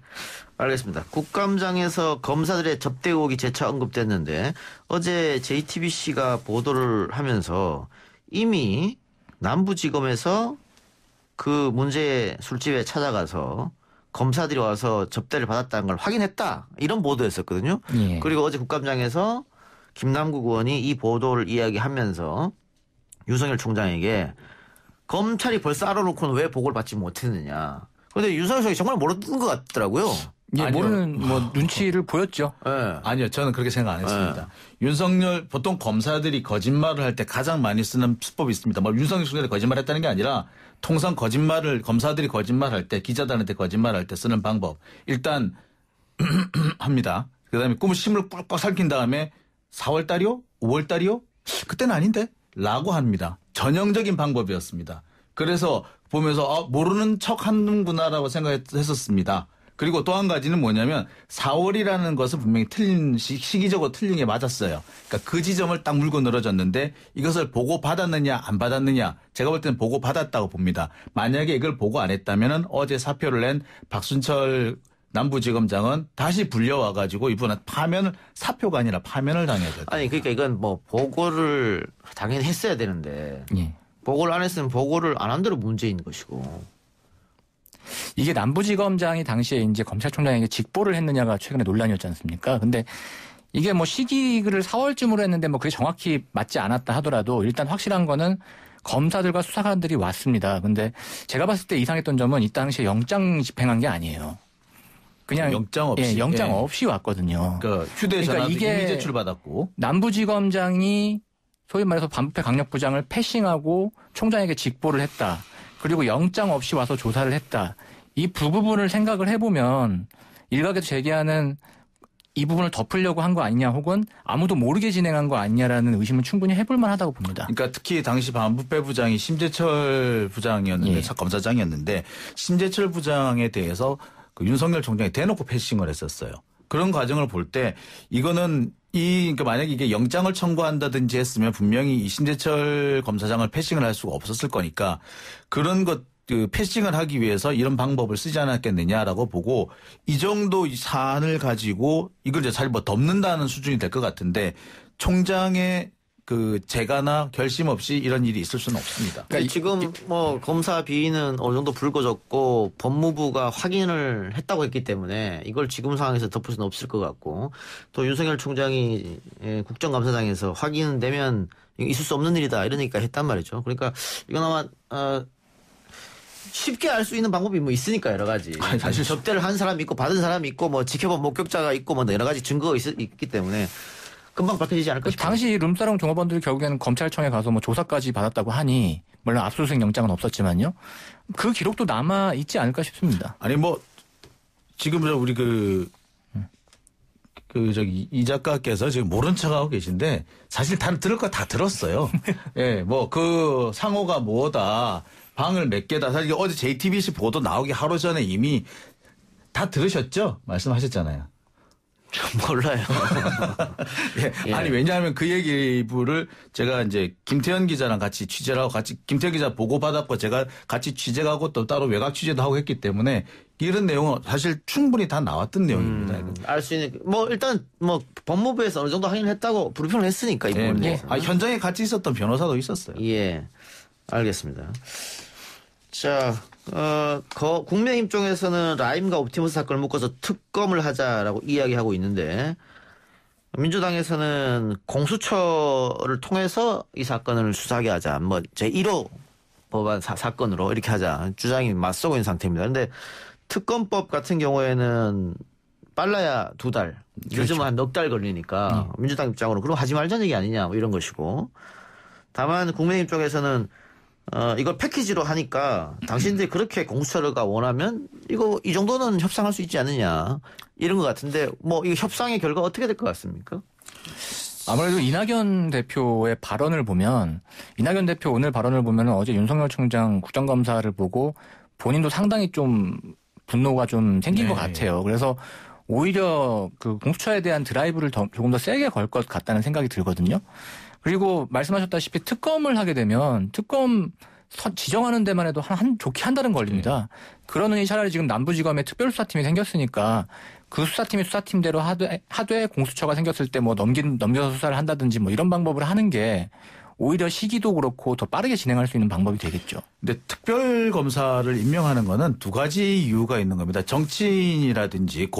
알겠습니다. 국감장에서 검사들의 접대 의혹이 재차 언급됐는데 어제 JTBC가 보도를 하면서 이미 남부지검에서 그 문제의 술집에 찾아가서 검사들이 와서 접대를 받았다는 걸 확인했다. 이런 보도였었거든요. 예. 그리고 어제 국감장에서 김남국 의원이 이 보도를 이야기하면서 윤석열 총장에게 검찰이 벌써 알아놓고는 왜 보고를 받지 못했느냐. 그런데 윤석열 총장이 정말 모르는 것 같더라고요. 예, 모르는 눈치를 보였죠. 네. 아니요. 저는 그렇게 생각 안 했습니다. 윤석열 보통 검사들이 거짓말을 할 때 가장 많이 쓰는 수법이 있습니다. 윤석열 총장이 거짓말했다는 게 아니라 통상 검사들이 거짓말할 때 기자들한테 거짓말할 때 쓰는 방법. 일단 합니다. 그다음에 침을 꿀꺽 삼킨 다음에 4월 달이요? 5월 달이요? 그때는 아닌데? 라고 합니다. 전형적인 방법이었습니다. 그래서 보면서 모르는 척 하는구나라고 생각했었습니다. 그리고 또 한 가지는 뭐냐면 4월이라는 것은 분명히 틀린 시기적으로 틀린 게 맞았어요. 그러니까 그 지점을 딱 물고 늘어졌는데 이것을 보고 받았느냐 안 받았느냐 제가 볼 때는 보고 받았다고 봅니다. 만약에 이걸 보고 안 했다면은 어제 사표를 낸 박순철 남부지검장은 다시 불려와가지고 이분은 사표가 아니라 파면을 당해야 돼요. 아니 그러니까 이건 뭐 보고를 당연히 했어야 되는데 예. 보고를 안 했으면 보고를 안 한 대로 문제인 것이고. 이게 남부지검장이 당시에 이제 검찰총장에게 직보를 했느냐가 최근에 논란이었지 않습니까? 근데 이게 뭐 시기를 4월쯤으로 했는데 뭐 그게 정확히 맞지 않았다 하더라도 일단 확실한 거는 검사들과 수사관들이 왔습니다. 근데 제가 봤을 때 이상했던 점은 이 당시에 영장 집행한 게 아니에요. 그냥 영장 없이. 예, 영장 없이 왔거든요. 그러니까 휴대전화도 그러니까 이미 제출받았고. 남부지검장이 소위 말해서 반부패 강력부장을 패싱하고 총장에게 직보를 했다. 그리고 영장 없이 와서 조사를 했다. 이 부분을 생각을 해보면 일각에서 제기하는 이 부분을 덮으려고 한 거 아니냐 혹은 아무도 모르게 진행한 거 아니냐라는 의심은 충분히 해볼 만하다고 봅니다. 그러니까 특히 당시 반부패 부장이 심재철 부장이었는데 예. 검사장이었는데 심재철 부장에 대해서 그 윤석열 총장이 대놓고 패싱을 했었어요. 그런 과정을 볼 때 이거는 그러니까 만약에 이게 영장을 청구한다든지 했으면 분명히 이 심재철 검사장을 패싱을 할 수가 없었을 거니까 그런 패싱을 하기 위해서 이런 방법을 쓰지 않았겠느냐라고 보고 이 정도 사안을 가지고 이걸 이제 잘 뭐 덮는다는 수준이 될 것 같은데 총장의 그 재가나 결심 없이 이런 일이 있을 수는 없습니다. 그러니까 지금 뭐 검사 비위는 어느 정도 불거졌고 법무부가 확인을 했다고 했기 때문에 이걸 지금 상황에서 덮을 수는 없을 것 같고 또 윤석열 총장이 국정감사장에서 확인되면 있을 수 없는 일이다 이러니까 했단 말이죠. 그러니까 이건 아마 쉽게 알 수 있는 방법이 뭐 있으니까 여러 가지. 사실 접대를 한 사람이 있고 받은 사람이 있고 뭐 지켜본 목격자가 있고 뭐 여러 가지 증거가 있기 때문에 금방 밝혀지지 않을까 싶어요. 당시 룸사롱 종업원들이 결국에는 검찰청에 가서 뭐 조사까지 받았다고 하니 물론 압수수색 영장은 없었지만요. 그 기록도 남아 있지 않을까 싶습니다. 아니 뭐 지금 우리 이 작가께서 지금 모른 척하고 계신데 사실 다 들을 거 다 들었어요. 예, 뭐 그 상호가 뭐다. 방을 몇 개다. 사실 어제 JTBC 보도 나오기 하루 전에 이미 다 들으셨죠? 말씀하셨잖아요. 몰라요. 예. 아니 왜냐하면 그 얘기를 제가 이제 김태현 기자랑 같이 취재를 하고 김태현 기자 보고받았고 제가 같이 취재하고 또 따로 외곽 취재도 하고 했기 때문에 이런 내용은 사실 충분히 다 나왔던 내용입니다. 알 수 있는 뭐 일단 뭐 법무부에서 어느 정도 확인을 했다고 불평을 했으니까 이 부분에 대해서. 현장에 같이 있었던 변호사도 있었어요. 예, 알겠습니다. 자, 국민의힘 쪽에서는 라임과 옵티머스 사건을 묶어서 특검을 하자라고 이야기하고 있는데 민주당에서는 공수처를 통해서 이 사건을 수사하게 하자. 뭐 제1호 법안 사건으로 이렇게 하자. 주장이 맞서고 있는 상태입니다. 그런데 특검법 같은 경우에는 빨라야 2달. 그렇죠. 요즘은 한 넉 달 걸리니까 민주당 입장으로 그럼 하지 말자는 얘기 아니냐 뭐 이런 것이고. 다만 국민의힘 쪽에서는 이걸 패키지로 하니까 당신들이 그렇게 공수처가 원하면 이 정도는 협상할 수 있지 않느냐 이런 것 같은데 뭐 이 협상의 결과 어떻게 될 것 같습니까? 아무래도 이낙연 대표의 발언을 보면 이낙연 대표 오늘 발언을 보면 어제 윤석열 총장 국정감사를 보고 본인도 상당히 좀 분노가 좀 생긴 것 같아요. 그래서 오히려 그 공수처에 대한 드라이브를 조금 더 세게 걸 것 같다는 생각이 들거든요. 그리고 말씀하셨다시피 특검을 하게 되면 특검 지정하는 데만 해도 좋게 한 달은 걸립니다. 그러느니 차라리 지금 남부지검에 특별수사팀이 생겼으니까 그 수사팀이 수사팀대로 하되 공수처가 생겼을 때 뭐 넘겨서 수사를 한다든지 뭐 이런 방법을 하는 게 오히려 시기도 그렇고 더 빠르게 진행할 수 있는 방법이 되겠죠. 근데 특별검사를 임명하는 거는 2가지 이유가 있는 겁니다. 정치인이라든지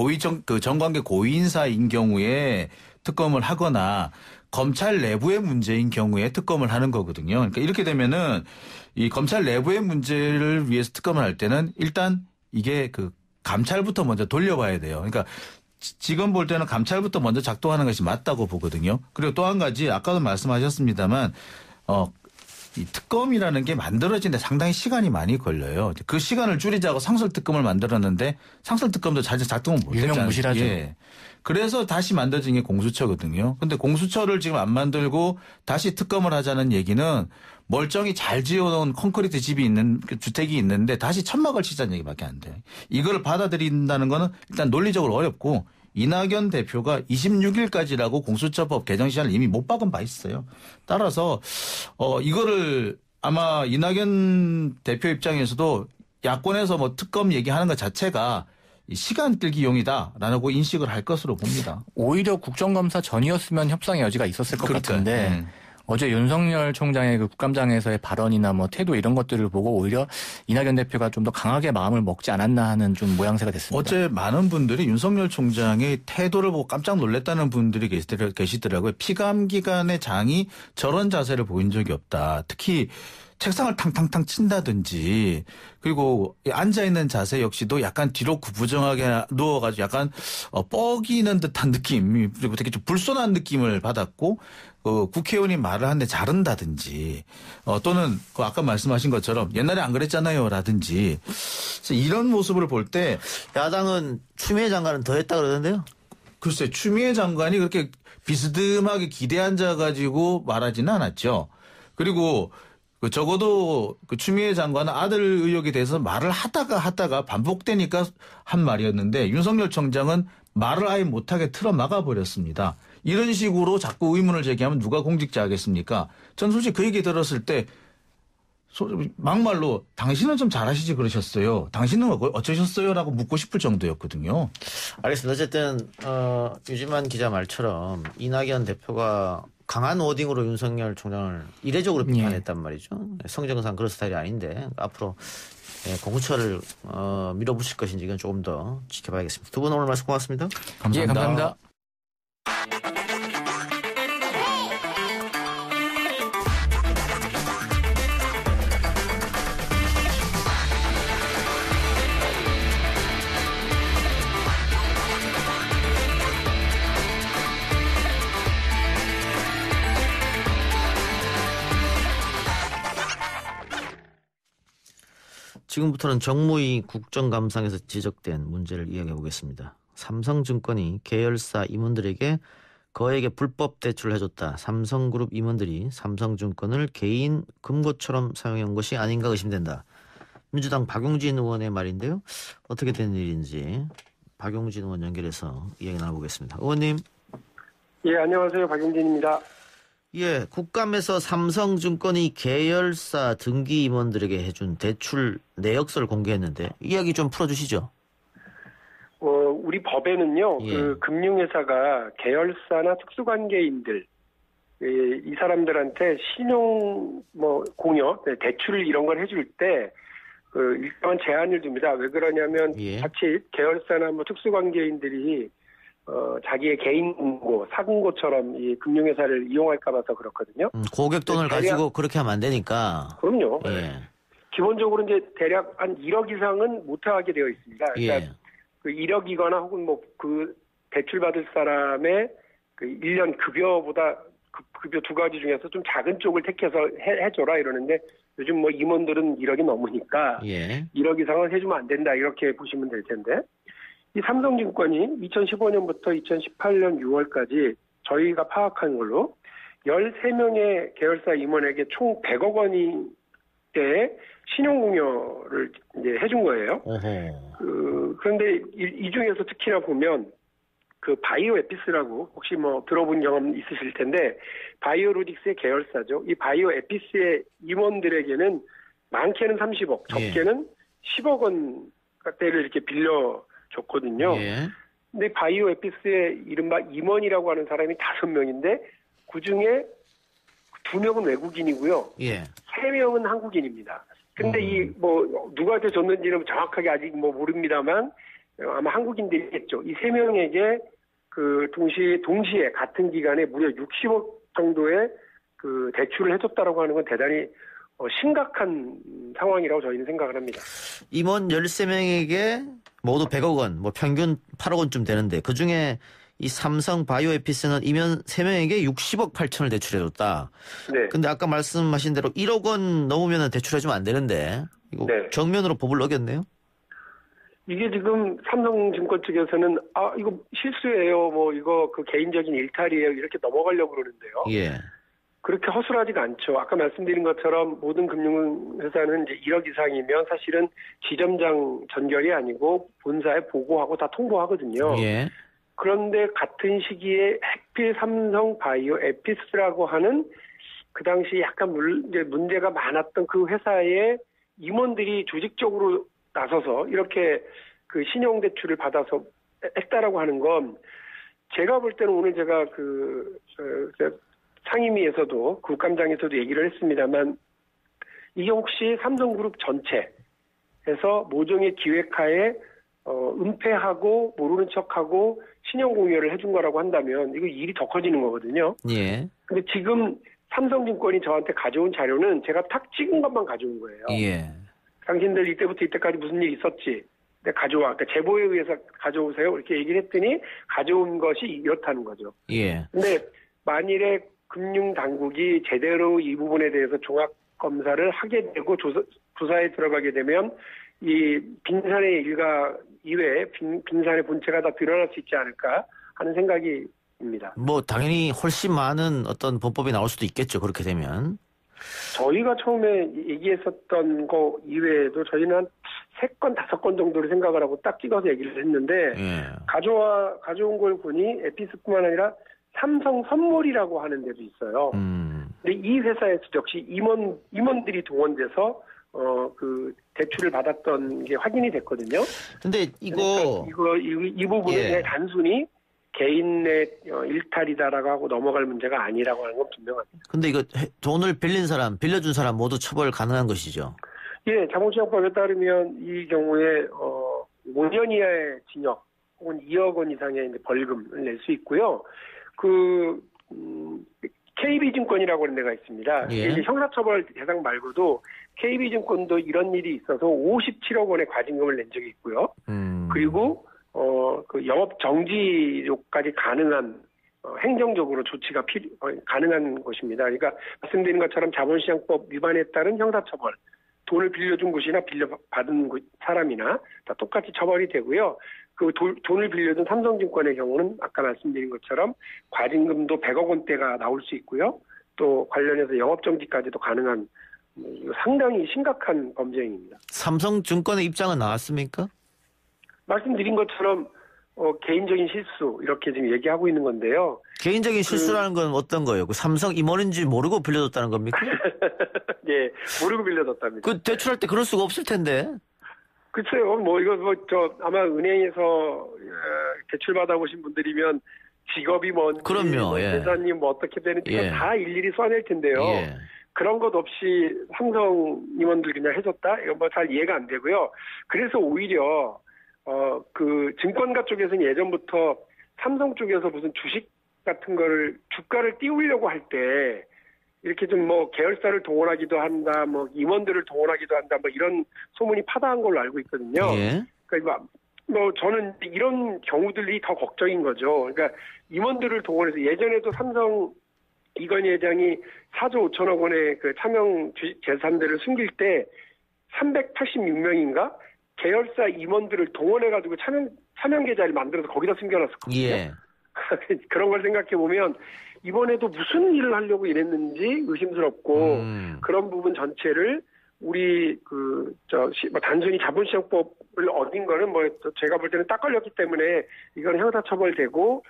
정관계 고위인사인 경우에 특검을 하거나 검찰 내부의 문제인 경우에 특검을 하는 거거든요. 그러니까 이렇게 되면은 이 검찰 내부의 문제를 위해서 특검을 할 때는 일단 이게 그 감찰부터 먼저 돌려봐야 돼요. 그러니까 지금 볼 때는 감찰부터 먼저 작동하는 것이 맞다고 보거든요. 그리고 또 한 가지 아까도 말씀하셨습니다만 이 특검이라는 게 만들어지는데 상당히 시간이 많이 걸려요. 그 시간을 줄이자고 상설특검을 만들었는데 상설특검도 잘 작동을 못했잖아요. 유명무실하죠. 예. 그래서 다시 만들어진 게 공수처거든요. 근데 공수처를 지금 안 만들고 다시 특검을 하자는 얘기는 멀쩡히 잘 지어놓은 콘크리트 집이 있는 주택이 있는데 다시 천막을 치자는 얘기밖에 안 돼요. 이걸 받아들인다는 거는 일단 논리적으로 어렵고 이낙연 대표가 26일까지라고 공수처법 개정 시한을 이미 못 박은 바 있어요. 따라서 이거를 아마 이낙연 대표 입장에서도 야권에서 뭐 특검 얘기하는 것 자체가 시간 끌기용이다라고 인식을 할 것으로 봅니다. 오히려 국정감사 전이었으면 협상의 여지가 있었을 것 같은데 어제 윤석열 총장의 그 국감장에서의 발언이나 뭐 태도 이런 것들을 보고 오히려 이낙연 대표가 좀 더 강하게 마음을 먹지 않았나 하는 좀 모양새가 됐습니다. 어제 많은 분들이 윤석열 총장의 태도를 보고 깜짝 놀랐다는 분들이 계시더라고요. 피감기관의 장이 저런 자세를 보인 적이 없다. 특히 책상을 탕탕탕 친다든지 그리고 앉아있는 자세 역시도 약간 뒤로 구부정하게 누워가지고 약간 뻐기는 듯한 느낌 그리고 되게 좀 불손한 느낌을 받았고 국회의원이 말을 하는데 자른다든지 또는 아까 말씀하신 것처럼 옛날에 안 그랬잖아요 라든지 이런 모습을 볼 때 야당은 추미애 장관은 더 했다 그러던데요. 글쎄 추미애 장관이 그렇게 비스듬하게 기대 앉아가지고 말하지는 않았죠. 그리고 적어도 추미애 장관은 아들 의혹에 대해서 말을 하다가 반복되니까 한 말이었는데 윤석열 총장은 말을 아예 못하게 틀어 막아버렸습니다. 이런 식으로 자꾸 의문을 제기하면 누가 공직자 하겠습니까? 전 솔직히 그 얘기 들었을 때 막말로 당신은 좀 잘하시지 그러셨어요. 당신은 어쩌셨어요? 라고 묻고 싶을 정도였거든요. 알겠습니다. 어쨌든 유지만 기자 말처럼 이낙연 대표가 강한 워딩으로 윤석열 총장을 이례적으로 비판했단 말이죠. 성정상 그런 스타일이 아닌데 앞으로 공수처를 밀어붙일 것인지 이건 조금 더 지켜봐야겠습니다. 두 분 오늘 말씀 고맙습니다. 감사합니다. 예, 감사합니다. 지금부터는 정무위 국정감상에서 지적된 문제를 이야기해 보겠습니다. 삼성증권이 계열사 임원들에게 거액의 불법 대출을 해줬다. 삼성그룹 임원들이 삼성증권을 개인 금고처럼 사용한 것이 아닌가 의심된다. 민주당 박용진 의원의 말인데요. 어떻게 된 일인지 박용진 의원 연결해서 이야기 나눠보겠습니다. 의원님. 예, 안녕하세요. 박용진입니다. 예, 국감에서 삼성증권이 계열사 등기 임원들에게 해준 대출 내역서를 공개했는데 이야기 좀 풀어주시죠. 우리 법에는요, 예. 그 금융회사가 계열사나 특수관계인들 이 사람들한테 신용 공여, 대출 이런 걸 해줄 때 일정한 제한을 둡니다. 왜 그러냐면 자칫 계열사나 특수관계인들이 자기의 개인 금고, 사금고처럼 이 금융회사를 이용할까 봐서 그렇거든요. 고객 돈을 가지고 그렇게 하면 안 되니까. 그럼요. 예. 기본적으로 이제 대략 한 1억 이상은 못하게 되어 있습니다. 그러니까 예. 그 1억이거나 혹은 그 대출 받을 사람의 그 1년 급여보다 급여 두 가지 중에서 좀 작은 쪽을 택해서 해줘라 이러는데 요즘 임원들은 1억이 넘으니까 1억 이상은 해주면 안 된다 이렇게 보시면 될 텐데 이 삼성증권이 2015년부터 2018년 6월까지 저희가 파악한 걸로 13명의 계열사 임원에게 총 100억 원이 때 신용공여를 이제 해준 거예요. 그런데 이 중에서 특히나 보면 그 바이오에피스라고 혹시 들어본 경험 있으실 텐데 바이오로직스의 계열사죠. 이 바이오에피스의 임원들에게는 많게는 30억, 적게는 10억 원대를 이렇게 빌려줬거든요. 근데 바이오에피스의 이른바 임원이라고 하는 사람이 5명인데 그중에 2명은 외국인이고요. 3명은 한국인입니다. 근데 누가 줬는지는 정확하게 아직 모릅니다만 아마 한국인들이겠죠. 이 3명에게 동시에 같은 기간에 무려 60억 정도의 그 대출을 해줬다라고 하는 건 대단히 심각한 상황이라고 저희는 생각을 합니다. 임원 13명에게 모두 100억 원, 평균 8억 원쯤 되는데 그중에 이 삼성 바이오에피스는 임원 3명에게 60억 8천을 대출해줬다. 네. 근데 아까 말씀하신 대로 1억 원 넘으면 대출해주면 안 되는데 이거 네. 정면으로 법을 어겼네요. 이게 지금 삼성증권 측에서는 이거 실수예요. 뭐 이거 그 개인적인 일탈이에요. 이렇게 넘어가려고 그러는데요. 예. 그렇게 허술하지가 않죠. 아까 말씀드린 것처럼 모든 금융회사는 이제 1억 이상이면 사실은 지점장 전결이 아니고 본사에 보고하고 다 통보하거든요. 예. 그런데 같은 시기에 해필 삼성 바이오 에피스라고 하는 그 당시 약간 이제 문제가 많았던 그 회사의 임원들이 조직적으로 나서서 이렇게 그 신용대출을 받아서 했다라고 하는 건 제가 볼 때는 오늘 제가 상임위에서도 국감장에서도 얘기를 했습니다만 이게 혹시 삼성그룹 전체에서 모종의 기획하에 은폐하고 모르는 척하고 신용공여를 해준 거라고 한다면 이거 일이 더 커지는 거거든요. 예. 근데 지금 삼성증권이 저한테 가져온 자료는 제가 탁 찍은 것만 가져온 거예요. 예. 당신들 이때부터 이때까지 무슨 일 있었지? 근데 가져와. 그러니까 제보에 의해서 가져오세요. 이렇게 얘기를 했더니 가져온 것이 이렇다는 거죠. 예. 근데 만일에 금융당국이 제대로 이 부분에 대해서 종합검사를 하게 되고 조사에 들어가게 되면 이 빙산의 일가 이외에 빙산의 본체가 다 드러날 수 있지 않을까 하는 생각입니다. 뭐 당연히 훨씬 많은 어떤 범법이 나올 수도 있겠죠. 그렇게 되면. 저희가 처음에 얘기했었던 거 이외에도 저희는 한 3건, 5건 정도를 생각을 하고 딱 찍어서 얘기를 했는데 예. 가져온 걸 보니 에피스뿐만 아니라 삼성 선물이라고 하는 데도 있어요. 근데 이 회사에서 역시 임원들이 동원돼서 그 대출을 받았던 게 확인이 됐거든요. 근데 그러니까 이 부분은 예. 그냥 단순히 개인의 일탈이다라고 하고 넘어갈 문제가 아니라고 하는 건 분명합니다. 근데 이거 돈을 빌려준 사람 모두 처벌 가능한 것이죠? 예, 자본시장법에 따르면 이 경우에 5년 이하의 징역 혹은 2억 원 이상의 이제 벌금을 낼 수 있고요. KB증권이라고 하는 데가 있습니다. 예. 이제 형사처벌 대상 말고도 KB증권도 이런 일이 있어서 57억 원의 과징금을 낸 적이 있고요. 그리고 그 영업 정지료까지 가능한 행정적으로 조치가 가능한 것입니다. 그러니까 말씀드린 것처럼 자본시장법 위반에 따른 형사처벌, 돈을 빌려준 곳이나 빌려받은 사람이나 다 똑같이 처벌이 되고요. 그 돈을 빌려준 삼성증권의 경우는 아까 말씀드린 것처럼 과징금도 100억 원대가 나올 수 있고요. 또 관련해서 영업정지까지도 가능한 상당히 심각한 범죄입니다. 삼성증권의 입장은 나왔습니까? 말씀드린 것처럼 개인적인 실수 이렇게 지금 얘기하고 있는 건데요. 개인적인 실수라는 건 어떤 거예요? 그 삼성 임원인지 모르고 빌려줬다는 겁니까? 예, 모르고 빌려줬답니다. 그 대출할 때 그럴 수가 없을 텐데. 글쎄요, 아마 은행에서 대출 받아보신 분들이면 직업이 뭔지, 그럼요, 예. 회사님 어떻게 되는지 예. 다 일일이 써낼 텐데요. 예. 그런 것 없이 삼성 임원들 그냥 해줬다? 이건 잘 이해가 안 되고요. 그래서 오히려 그 증권가 쪽에서는 예전부터 삼성 쪽에서 무슨 주식 같은 거를 주가를 띄우려고 할 때 이렇게 좀 계열사를 동원하기도 한다, 임원들을 동원하기도 한다, 이런 소문이 파다한 걸로 알고 있거든요. 예. 그러니까 저는 이런 경우들이 더 걱정인 거죠. 그러니까 임원들을 동원해서 예전에도 삼성 이건희 회장이 4조 5천억 원의 그 차명 재산들을 숨길 때 386명인가 계열사 임원들을 동원해가지고 차명 계좌를 만들어서 거기다 숨겨놨었거든요. 예. 그런 걸 생각해 보면 이번에도 무슨 일을 하려고 이랬는지 의심스럽고 그런 부분 전체를 우리 단순히 자본시장법을 어긴 거는 제가 볼 때는 딱 걸렸기 때문에 이건 형사처벌되고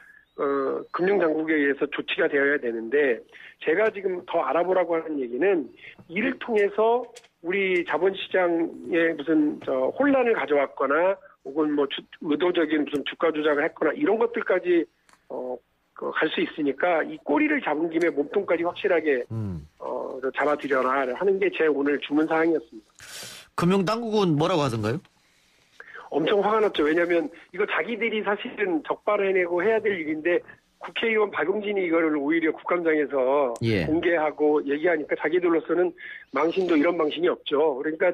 금융당국에 의해서 조치가 되어야 되는데 제가 지금 더 알아보라고 하는 얘기는 이를 통해서 우리 자본시장에 무슨 혼란을 가져왔거나 혹은 의도적인 무슨 주가 조작을 했거나 이런 것들까지 갈 수 있으니까 이 꼬리를 잡은 김에 몸통까지 확실하게 잡아들여라 하는 게 제 오늘 주문 사항이었습니다. 금융당국은 뭐라고 하던가요? 엄청 화가 났죠. 왜냐하면 이거 자기들이 사실은 적발해내고 해야 될 일인데 국회의원 박용진이 이거를 오히려 국감장에서 예. 공개하고 얘기하니까 자기들로서는 망신도 이런 망신이 없죠. 그러니까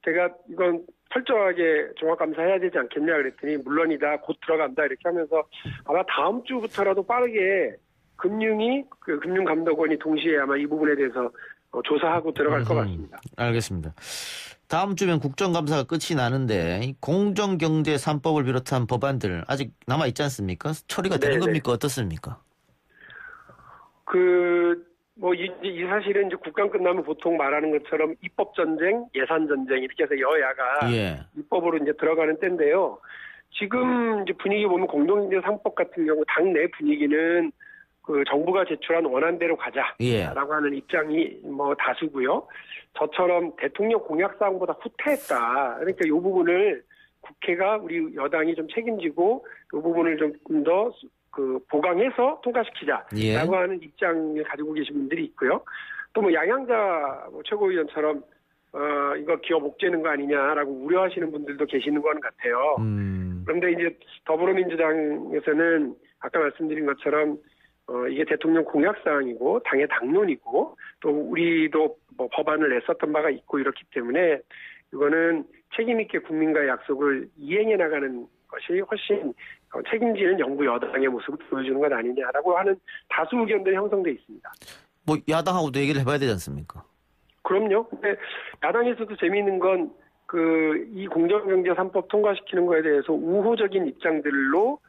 제가 이건 철저하게 종합감사해야 되지 않겠냐 그랬더니 물론이다, 곧 들어간다 이렇게 하면서 아마 다음 주부터라도 빠르게 금융감독원이 동시에 아마 이 부분에 대해서 조사하고 들어갈 것 같습니다. 알겠습니다. 다음 주면 국정감사가 끝이 나는데 이 공정경제 3법을 비롯한 법안들 아직 남아있지 않습니까? 처리가 되는 겁니까? 어떻습니까? 이 사실은 이제 국감 끝나면 보통 말하는 것처럼 입법 전쟁, 예산 전쟁 이렇게 해서 여야가 입법으로 이제 들어가는 때인데요. 지금 이제 분위기 보면 공동경제 3법 같은 경우 당내 분위기는 그 정부가 제출한 원안대로 가자라고 하는 입장이 다수고요. 저처럼 대통령 공약사항보다 후퇴했다. 그러니까 이 부분을 국회가 우리 여당이 좀 책임지고 이 부분을 좀 더 보강해서 통과시키자라고 하는 입장을 가지고 계신 분들이 있고요. 또 양양자 최고위원처럼 이거 기업 옥죄는 거 아니냐라고 우려하시는 분들도 계시는 건 같아요. 그런데 이제 더불어민주당에서는 아까 말씀드린 것처럼 이게 대통령 공약사항이고 당의 당론이고 또 우리도 법안을 냈었던 바가 있고 이렇기 때문에 이거는 책임있게 국민과의 약속을 이행해 나가는 것이 훨씬 책임지는 정부 여당의 모습을 보여주는 것 아니냐라고 하는 다수 의견들이 형성돼 있습니다. 야당하고도 얘기를 해봐야 되지 않습니까? 그럼요. 근데 야당에서도 재미있는 건 이 공정경제 3법 통과시키는 거에 대해서 우호적인 입장들로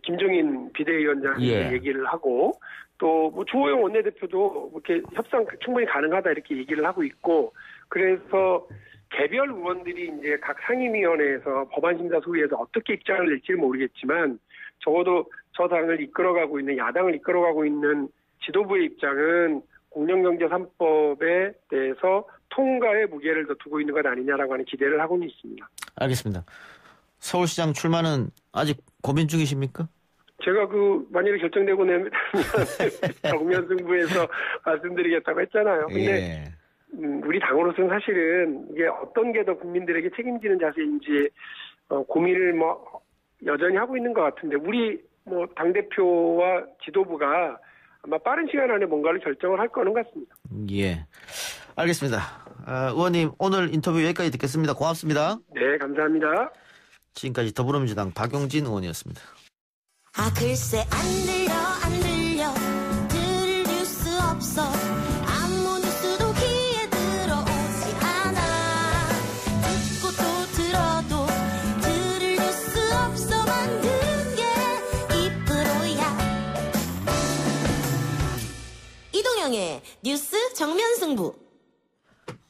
김종인 비대위원장이 얘기를 하고 또 주호영 원내대표도 이렇게 협상 충분히 가능하다 이렇게 얘기를 하고 있고 그래서 개별 의원들이 이제 각 상임위원회에서 법안심사소위에서 어떻게 입장을 낼지는 모르겠지만 적어도 저 당을 이끌어가고 있는 야당을 이끌어가고 있는 지도부의 입장은 공정경제 3법에 대해서 통과의 무게를 더 두고 있는 것 아니냐라고 하는 기대를 하고는 있습니다. 알겠습니다. 서울시장 출마는 아직 고민 중이십니까? 제가 만일에 결정되고 나면 정면 승부에서 말씀드리겠다고 했잖아요. 근데 우리 당으로서는 사실은 이게 어떤 게 더 국민들에게 책임지는 자세인지 고민을 여전히 하고 있는 것 같은데 우리 당대표와 지도부가 아마 빠른 시간 안에 뭔가를 결정을 할 거는 같습니다. 예. 알겠습니다. 의원님 오늘 인터뷰 여기까지 듣겠습니다. 고맙습니다. 네, 감사합니다. 지금까지 더불어민주당 박용진 의원이었습니다. 글쎄 안 들려 들을 뉴스 없어 아무 뉴스도 귀에 들어오지 않아 듣고 또 들어도 들을 뉴스 없어 만든 게 이 프로야 이동영의 뉴스 정면승부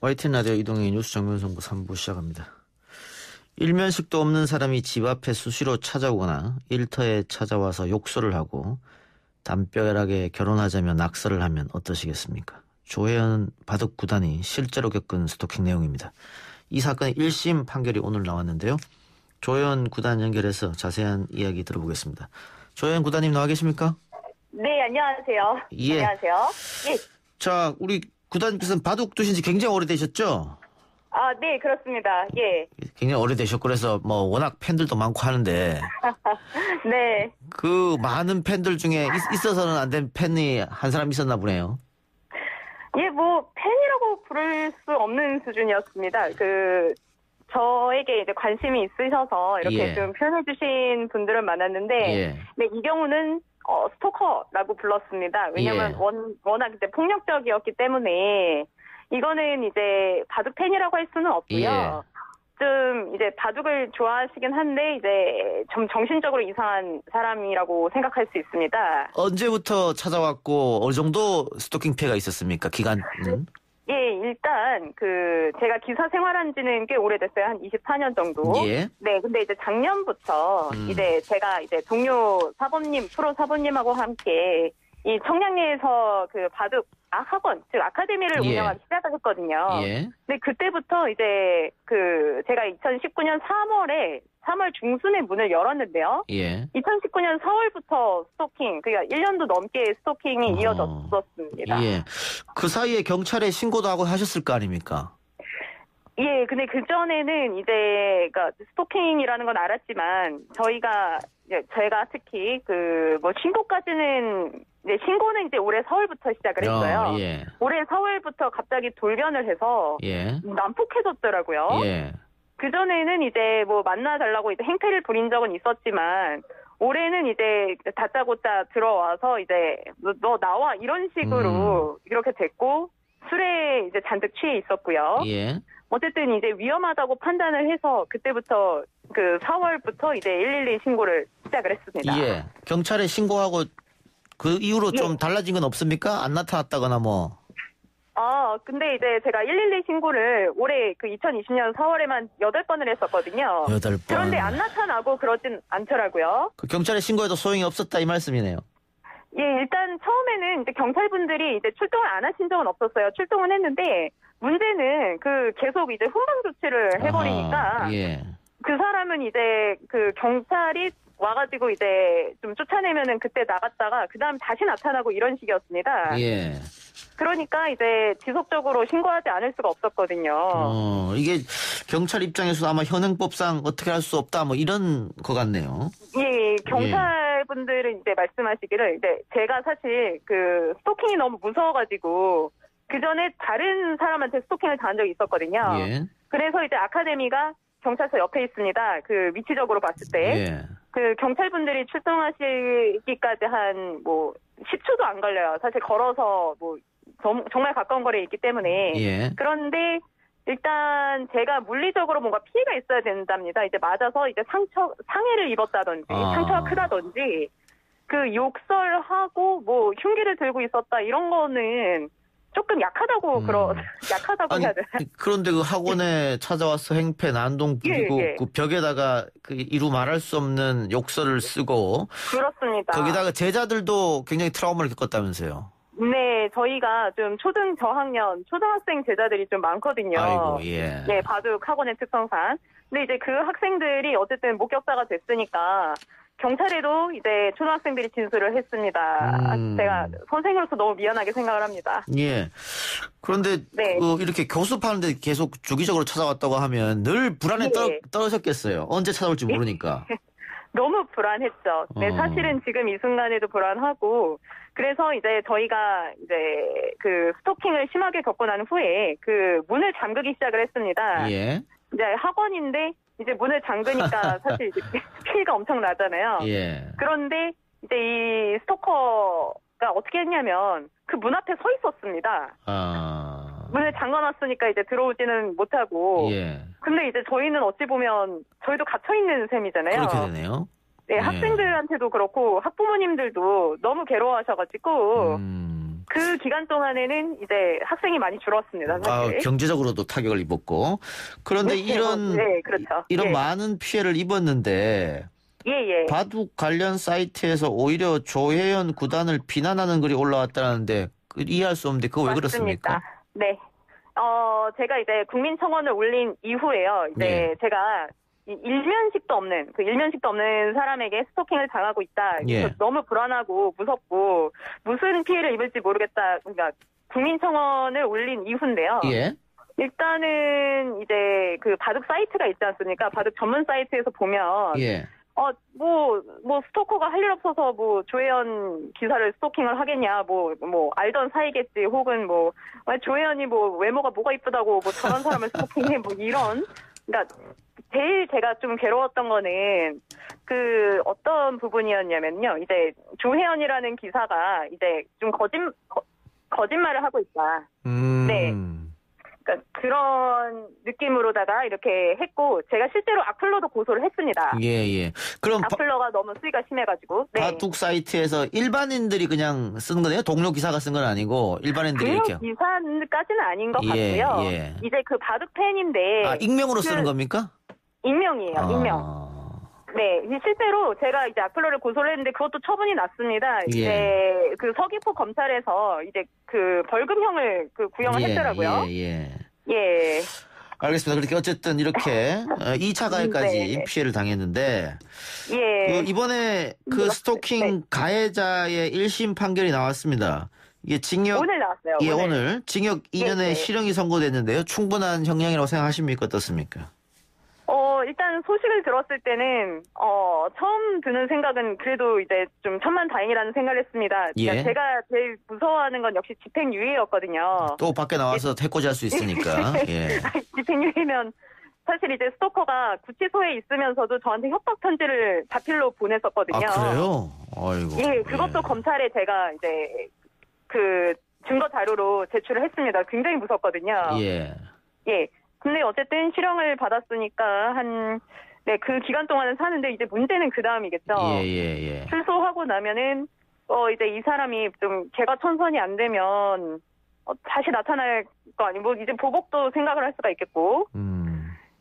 YTN 라디오 이동영의 뉴스 정면승부 3부 시작합니다. 일면식도 없는 사람이 집 앞에 수시로 찾아오거나 일터에 찾아와서 욕설을 하고 담벼락에 결혼하자며 낙서를 하면 어떠시겠습니까? 조혜연 바둑 구단이 실제로 겪은 스토킹 내용입니다. 이 사건의 1심 판결이 오늘 나왔는데요. 조혜연 구단 연결해서 자세한 이야기 들어보겠습니다. 조혜연 구단님 나와 계십니까? 네, 안녕하세요. 예. 안녕하세요. 예. 자, 우리 구단님께서는 바둑 두신 지 굉장히 오래되셨죠? 네, 그렇습니다. 예. 굉장히 오래되셨고 그래서 워낙 팬들도 많고 하는데 네. 그 많은 팬들 중에 있어서는 안 된 팬이 한 사람 있었나 보네요. 예, 팬이라고 부를 수 없는 수준이었습니다. 저에게 이제 관심이 있으셔서 이렇게 좀 표현해주신 분들은 많았는데, 네, 이 경우는 스토커라고 불렀습니다. 왜냐면 워낙 이제 폭력적이었기 때문에 이거는 이제 바둑 팬이라고 할 수는 없고요. 좀 이제 바둑을 좋아하시긴 한데 이제 좀 정신적으로 이상한 사람이라고 생각할 수 있습니다. 언제부터 찾아왔고 어느 정도 스토킹 피해가 있었습니까? 기간은? 예, 일단 제가 기사 생활한 지는 꽤 오래됐어요. 한 24년 정도. 예. 네, 근데 이제 작년부터 이제 제가 이제 동료 사범님, 프로 사범님하고 함께 이 청량리에서 바둑 학원, 즉 아카데미를 운영하기 시작을 했거든요. 근데 그때부터 이제 제가 2019년 3월 중순에 문을 열었는데요. 2019년 4월부터 스토킹, 그러니까 1년도 넘게 스토킹이 이어졌었습니다. 예. 그 사이에 경찰에 신고도 하고 하셨을 거 아닙니까? 예, 근데 그전에는 이제, 스토킹이라는 건 알았지만, 제가 특히, 신고까지는 이제 신고는 이제 올해 4월부터 시작을 했어요. 예. 올해 4월부터 갑자기 돌변을 해서 예. 난폭해졌더라고요. 예. 그전에는 이제 뭐 만나달라고 이제 행패를 부린 적은 있었지만 올해는 이제 다짜고짜 들어와서 이제 너 나와 이런 식으로 이렇게 됐고 술에 이제 잔뜩 취해 있었고요. 예. 어쨌든 이제 위험하다고 판단을 해서 그때부터 그 4월부터 이제 112 신고를 시작을 했습니다. 예. 경찰에 신고하고 그 이후로 좀 달라진 건 없습니까? 안 나타났다거나 뭐. 근데 이제 제가 112 신고를 올해 그 2020년 4월에만 8번을 했었거든요. 8번. 그런데 안 나타나고 그러진 않더라고요. 그 경찰에 신고해도 소용이 없었다 이 말씀이네요. 예, 일단 처음에는 이제 경찰분들이 이제 출동을 안 하신 적은 없었어요. 출동은 했는데 문제는 그 계속 이제 훈방 조치를 해버리니까 예. 그 사람은 이제 그 경찰이 와가지고 이제 좀 쫓아내면은 그때 나갔다가 그 다음 다시 나타나고 이런 식이었습니다. 예. 그러니까 이제 지속적으로 신고하지 않을 수가 없었거든요. 이게 경찰 입장에서도 아마 현행법상 어떻게 할 수 없다 뭐 이런 거 같네요. 예, 경찰분들은 이제 말씀하시기를 이제 제가 사실 그 스토킹이 너무 무서워가지고 그 전에 다른 사람한테 스토킹을 당한 적이 있었거든요. 예. 그래서 이제 아카데미가 경찰서 옆에 있습니다. 그 위치적으로 봤을 때. 예. 그 경찰분들이 출동하시기까지 한 뭐 10초도 안 걸려요. 사실 걸어서 뭐 정말 가까운 거리에 있기 때문에. 예. 그런데 일단 제가 물리적으로 뭔가 피해가 있어야 된답니다. 이제 맞아서 이제 상해를 입었다든지 상처가 크다든지 그 욕설하고 뭐 흉기를 들고 있었다 이런 거는 조금 약하다고 약하다고 아니, 해야 되나? 그런데 그 학원에 찾아와서 행패 난동 부리고 예. 그 벽에다가 그 이루 말할 수 없는 욕설을 쓰고 그렇습니다. 거기다가 제자들도 굉장히 트라우마를 겪었다면서요. 네, 저희가 좀 저학년, 초등학생 제자들이 좀 많거든요. 아이고, 예. 네, 바둑 학원의 특성상. 근데 이제 그 학생들이 어쨌든 목격자가 됐으니까 경찰에도 이제 초등학생들이 진술을 했습니다. 제가 선생으로서 너무 미안하게 생각을 합니다. 예. 그런데 네. 이렇게 교습하는데 계속 주기적으로 찾아왔다고 하면 늘 불안에 떨어졌겠어요. 언제 찾아올지 모르니까. 너무 불안했죠. 네, 사실은 지금 이 순간에도 불안하고, 그래서 이제 저희가 이제 그 스토킹을 심하게 겪고 난 후에 그 문을 잠그기 시작을 했습니다. 예. 이제 학원인데 이제 문을 잠그니까 사실 이제 피해가 엄청 나잖아요. 예. 그런데 이제 이 스토커가 어떻게 했냐면 그 문 앞에 서 있었습니다. 문을 잠가놨으니까 이제 들어오지는 못하고. 예. 근데 이제 저희는 어찌 보면 저희도 갇혀있는 셈이잖아요. 그렇게 되네요. 네, 학생들한테도 그렇고 학부모님들도 너무 괴로워하셔가지고 그 기간 동안에는 이제 학생이 많이 줄었습니다. 사실. 경제적으로도 타격을 입었고. 그런데 네, 그렇죠. 이런 많은 피해를 입었는데 예. 바둑 관련 사이트에서 오히려 조혜연 구단을 비난하는 글이 올라왔다는데 이해할 수 없는데 그거 왜 그렇습니까? 네. 제가 이제 국민청원을 올린 이후에요. 이제 제가 일면식도 없는 사람에게 스토킹을 당하고 있다. 예. 너무 불안하고 무섭고 무슨 피해를 입을지 모르겠다. 그러니까 국민청원을 올린 이후인데요. 예. 일단은 이제 그 바둑 사이트가 있지 않습니까? 바둑 전문 사이트에서 보면 예. 뭐 스토커가 할 일 없어서 뭐 조혜연 기사를 스토킹을 하겠냐, 뭐 알던 사이겠지, 혹은 뭐 조혜연이 뭐 외모가 뭐가 이쁘다고 뭐 저런 사람을 스토킹해, 뭐 이런. 그러니까 제일 제가 좀 괴로웠던 거는 그 어떤 부분이었냐면요. 이제 조혜연이라는 기사가 이제 좀 거짓말을 하고 있다. 네. 그러니까 그런 느낌으로다가 이렇게 했고 제가 실제로 악플러도 고소를 했습니다. 예. 그럼 악플러가 너무 수위가 심해가지고. 네. 바둑 사이트에서 일반인들이 그냥 쓰는 거네요. 동료 기사가 쓴 건 아니고 일반인들이 이렇게. 기사까지는 아닌 것 같고요. 예. 이제 그 바둑 팬인데. 익명으로 쓰는 겁니까? 익명이에요. 익명. 네, 실제로 제가 이제 악플러를 고소를 했는데 그것도 처분이 났습니다. 이제 그 서귀포 검찰에서 이제 그 벌금형을 그 구형을 했더라고요. 예. 알겠습니다. 그렇게 어쨌든 이렇게 2차 가해까지 피해를 당했는데 이번에 그 스토킹 가해자의 1심 판결이 나왔습니다. 이게 징역 오늘 나왔어요. 오늘 징역 2년의 실형이 선고됐는데요. 충분한 형량이라고 생각하십니까? 어떻습니까? 일단 소식을 들었을 때는, 처음 드는 생각은 그래도 이제 좀 천만다행이라는 생각을 했습니다. 예. 제가 제일 무서워하는 건 역시 집행유예였거든요. 또 밖에 나와서 해코지 할 수 있으니까. 예. 집행유예면 사실 이제 스토커가 구치소에 있으면서도 저한테 협박 편지를 자필로 보냈었거든요. 아, 그래요? 아이고. 예, 그것도 검찰에 제가 이제 그 증거 자료로 제출을 했습니다. 굉장히 무섭거든요. 예. 예. 근데 어쨌든 실형을 받았으니까 그 기간 동안은 사는데 이제 문제는 그 다음이겠죠. 예. 출소하고 나면은 이제 이 사람이 좀 개과천선이 안 되면 다시 나타날 거 아니고 이제 보복도 생각을 할 수가 있겠고.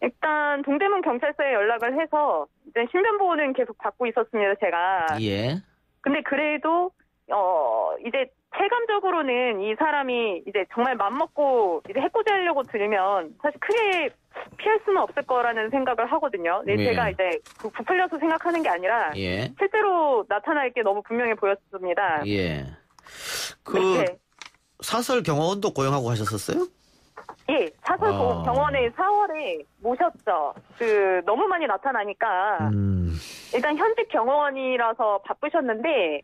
일단 동대문 경찰서에 연락을 해서 이제 신변보호는 계속 받고 있었습니다. 제가. 예. 근데 그래도 이제 체감적으로는 이 사람이 이제 정말 맘먹고 이제 해코지하려고 들으면 사실 크게 피할 수는 없을 거라는 생각을 하거든요. 네, 예. 제가 이제 부풀려서 생각하는 게 아니라 예. 실제로 나타날 게 너무 분명해 보였습니다. 예. 네. 사설 경호원도 고용하고 하셨었어요? 예, 사설 병원에 4월에 모셨죠. 너무 많이 나타나니까 일단 현직 경호원이라서 바쁘셨는데.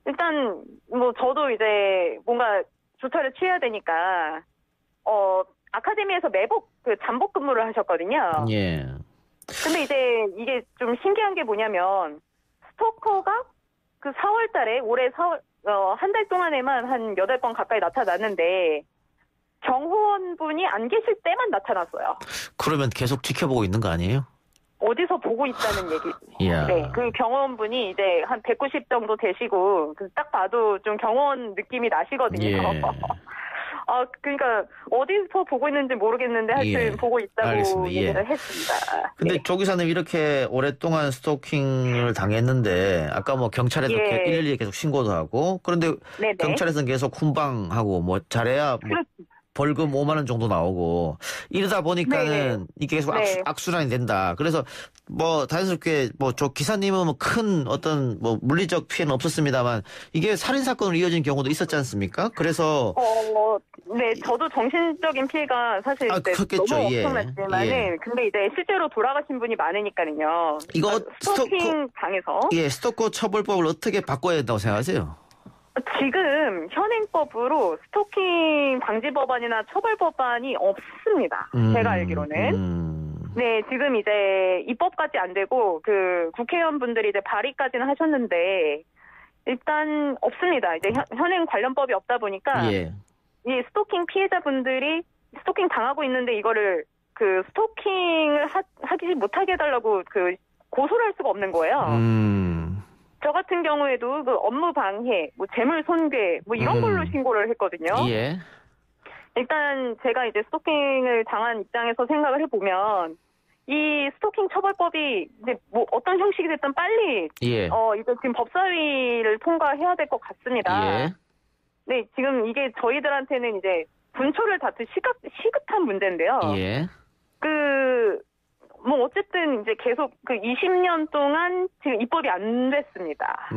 일단 저도 이제 뭔가 조처를 취해야 되니까 아카데미에서 매복 잠복 근무를 하셨거든요. 예. 근데 이제 이게 좀 신기한 게 뭐냐면 스토커가 4월달에 올해 4월 한 달 동안에만 한 8번 가까이 나타났는데 경호원분이 안 계실 때만 나타났어요. 그러면 계속 지켜보고 있는 거 아니에요? 어디서 보고 있다는 얘기. 이야. 네, 그 경호원분이 이제 한 190 정도 되시고, 딱 봐도 좀 경호원 느낌이 나시거든요. 예. 그러니까 어디서 보고 있는지 모르겠는데 하여튼 보고 있다고 알겠습니다. 얘기를 했습니다. 근데 조 기사님 이렇게 오랫동안 스토킹을 당했는데 아까 경찰에서 112에 계속 신고도 하고 그런데 네네. 경찰에서는 계속 훈방하고 잘해야 벌금 5만 원 정도 나오고 이러다 보니까는 이게 계속 악순환이 된다. 그래서 자연스럽게 조 기사님은 큰 어떤 물리적 피해는 없었습니다만 이게 살인 사건으로 이어진 경우도 있었지 않습니까? 그래서 네, 저도 정신적인 피해가 사실 그렇겠죠. 너무 엄청났지만은 근데 이제 실제로 돌아가신 분이 많으니까요. 이거 스토킹 당해서 스토커 처벌법을 어떻게 바꿔야 된다고 생각하세요? 지금 현행법으로 스토킹 방지 법안이나 처벌 법안이 없습니다. 제가 알기로는. 네, 지금 이제 입법까지 안 되고 국회의원분들이 이제 발의까지는 하셨는데 일단 없습니다. 이제 현행 관련법이 없다 보니까 이 스토킹 피해자분들이 스토킹 당하고 있는데 이거를 스토킹을 하지 못하게 해달라고 고소를 할 수가 없는 거예요. 저 같은 경우에도 업무 방해, 재물 손괴, 이런 걸로 신고를 했거든요. 예. 일단 제가 이제 스토킹을 당한 입장에서 생각을 해보면 이 스토킹 처벌법이 이제 어떤 형식이 됐든 빨리 이제 지금 법사위를 통과해야 될 것 같습니다. 예. 네, 지금 이게 저희들한테는 이제 분초를 다툴 시급한 문제인데요. 예. 어쨌든 이제 계속 20년 동안 지금 입법이 안 됐습니다.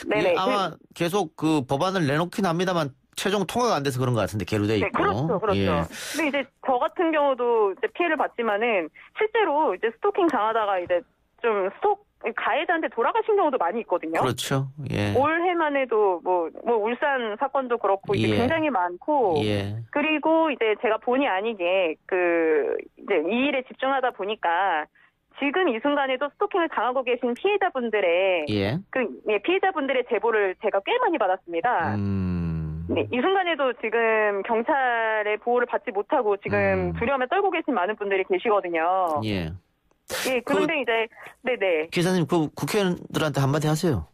네네. 아마 계속 법안을 내놓긴 합니다만 최종 통과가 안 돼서 그런 것 같은데 계류돼 있고. 네, 그렇죠. 예. 근데 이제 저 같은 경우도 이제 피해를 받지만은 실제로 이제 스토킹 당하다가 이제 좀 가해자한테 돌아가신 경우도 많이 있거든요. 그렇죠. 예. 올해만 해도 울산 사건도 그렇고 이게 굉장히 많고 그리고 이제 제가 본의 아니게 이제 이 일에 집중하다 보니까 지금 이 순간에도 스토킹을 당하고 계신 피해자분들의 피해자분들의 제보를 제가 꽤 많이 받았습니다. 네, 이 순간에도 지금 경찰의 보호를 받지 못하고 지금 두려움에 떨고 계신 많은 분들이 계시거든요. 그런데 이제 네네. 기사님 국회의원들한테 한마디 하세요.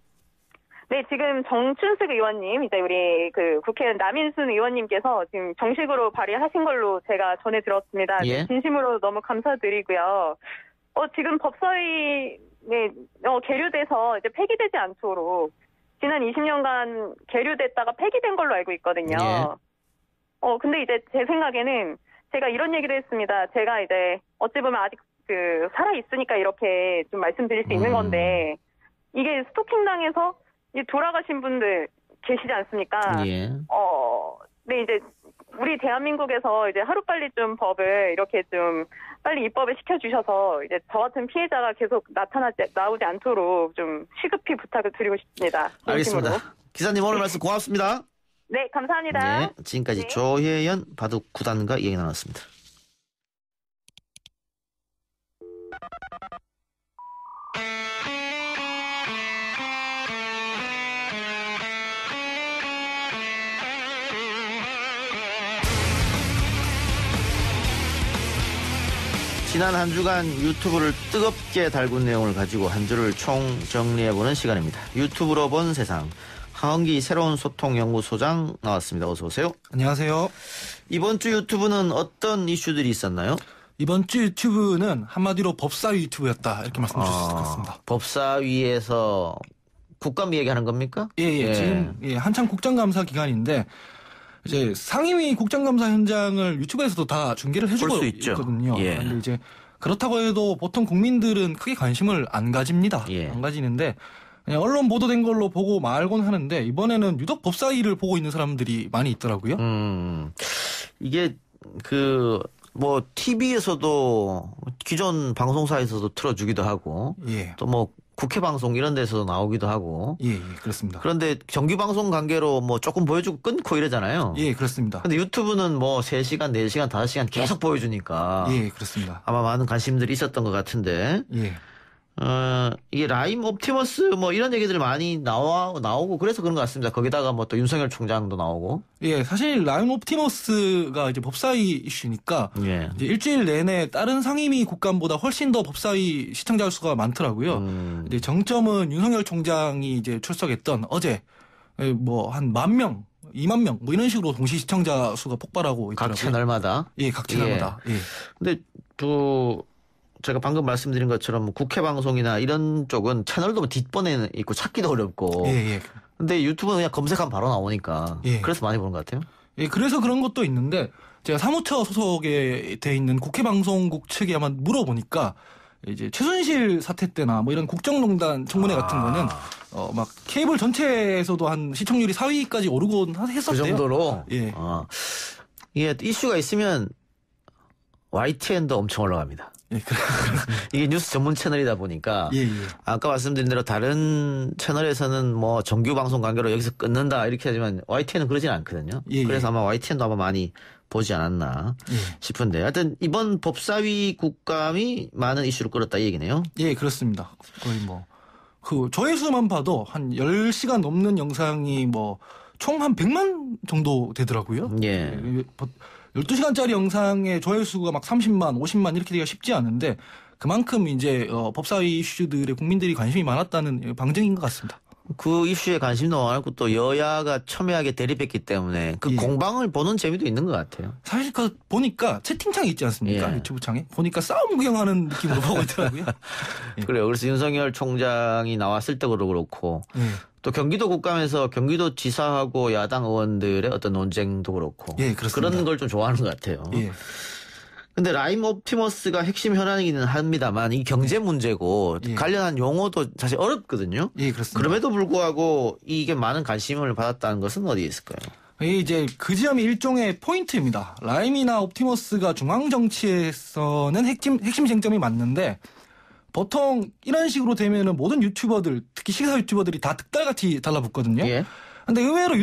네, 지금 정춘숙 의원님, 이제 우리 국회의원 남인순 의원님께서 지금 정식으로 발의하신 걸로 제가 전해 들었습니다. 진심으로 너무 감사드리고요. 지금 법사위 계류돼서 이제 폐기되지 않도록 지난 20년간 계류됐다가 폐기된 걸로 알고 있거든요. 근데 이제 제 생각에는 제가 이런 얘기도 했습니다. 제가 이제 어찌 보면 아직 살아있으니까 이렇게 좀 말씀드릴 수 있는 건데, 이게 스토킹 당해서 돌아가신 분들 계시지 않습니까? 네, 이제 우리 대한민국에서 이제 하루빨리 좀 법을 이렇게 좀 빨리 입법을 시켜주셔서 이제 저 같은 피해자가 계속 나오지 않도록 좀 시급히 부탁을 드리고 싶습니다. 알겠습니다. 진심으로. 기사님 오늘 말씀 고맙습니다. 네, 감사합니다. 네, 지금까지 조혜연 바둑 구단과 이야기 나눴습니다. 지난 한 주간 유튜브를 뜨겁게 달군 내용을 가지고 한 주를 총 정리해보는 시간입니다. 유튜브로 본 세상. 하헌기 새로운 소통연구소장 나왔습니다. 어서 오세요. 안녕하세요. 이번 주 유튜브는 어떤 이슈들이 있었나요? 이번 주 유튜브는 한마디로 법사위 유튜브였다 이렇게 말씀해 주실 것 같습니다. 법사위에서 국감 얘기하는 겁니까? 예. 지금 한창 국정감사 기간인데 이제 상임위 국정감사 현장을 유튜브에서도 다 중계를 해주고 있거든요. 그런데 이제 그렇다고 해도 보통 국민들은 크게 관심을 안 가집니다. 안 가지는데 그냥 언론 보도된 걸로 보고 말곤 하는데 이번에는 유독 법사위를 보고 있는 사람들이 많이 있더라고요. 이게 뭐 TV에서도 기존 방송사에서도 틀어주기도 하고 또 뭐 국회 방송 이런 데서도 나오기도 하고. 예, 그렇습니다. 그런데 정규 방송 관계로 뭐 조금 보여주고 끊고 이러잖아요. 예, 그렇습니다. 근데 유튜브는 뭐 3시간, 4시간, 5시간 계속 보여주니까. 예, 그렇습니다. 아마 많은 관심들이 있었던 것 같은데. 예. 이게 라임 옵티머스 뭐 이런 얘기들이 많이 나오고 그래서 그런 것 같습니다. 거기다가 뭐 또 윤석열 총장도 나오고. 예, 사실 라임 옵티머스가 이제 법사위 이슈니까 이제 일주일 내내 다른 상임위 국감보다 훨씬 더 법사위 시청자 수가 많더라고요. 이제 정점은 윤석열 총장이 이제 출석했던 어제 뭐 한 10,000명, 2만 명 뭐 이런 식으로 동시 시청자 수가 폭발하고 있더라고요. 각 채널마다. 예, 각 채널마다. 예. 근데 제가 방금 말씀드린 것처럼 국회 방송이나 이런 쪽은 채널도 뭐 뒷번에 있고 찾기도 어렵고. 예. 근데 유튜브는 그냥 검색하면 바로 나오니까. 그래서 많이 보는 것 같아요. 예, 그래서 그런 것도 있는데 제가 사무처 소속에 돼 있는 국회방송국 측에 아마 물어보니까 이제 최순실 사태 때나 뭐 이런 국정농단 청문회 같은 거는 막 케이블 전체에서도 한 시청률이 4위까지 오르곤 했었대요. 그 정도로? 예. 이게 이슈가 있으면 YTN도 엄청 올라갑니다. 예, 이게 뉴스 전문 채널이다 보니까 아까 말씀드린 대로 다른 채널에서는 뭐 정규 방송 관계로 여기서 끊는다 이렇게 하지만 YTN은 그러진 않거든요. 그래서 아마 YTN도 아마 많이 보지 않았나 싶은데 하여튼 이번 법사위 국감이 많은 이슈를 끌었다 이 얘기네요. 예, 그렇습니다. 거의 뭐 조회수만 봐도 한 10시간 넘는 영상이 뭐 총 한 100만 정도 되더라고요. 12시간짜리 영상의 조회수가 막 30만, 50만 이렇게 되기가 쉽지 않은데 그만큼 이제 법사위 이슈들에 국민들이 관심이 많았다는 방증인 것 같습니다. 그 이슈에 관심도 많았고 또 여야가 첨예하게 대립했기 때문에 그 공방을 보는 재미도 있는 것 같아요. 사실 보니까 채팅창이 있지 않습니까? 유튜브 창에. 보니까 싸움 구경하는 느낌으로 보고 있더라고요. 그래요. 그래서 윤석열 총장이 나왔을 때도 그렇고 또 경기도 국감에서 경기도 지사하고 야당 의원들의 어떤 논쟁도 그렇고 그런 걸 좀 좋아하는 것 같아요. 근데 라임 옵티머스가 핵심 현안이기는 합니다만 이 경제 문제고 관련한 용어도 사실 어렵거든요. 그렇습니다. 그럼에도 불구하고 이게 많은 관심을 받았다는 것은 어디에 있을까요? 이제 그 지점이 일종의 포인트입니다. 라임이나 옵티머스가 중앙 정치에서는 핵심 쟁점이 맞는데 보통 이런 식으로 되면은 모든 유튜버들, 특히 시사 유튜버들이 다 득달같이 달라붙거든요. 근데 의외로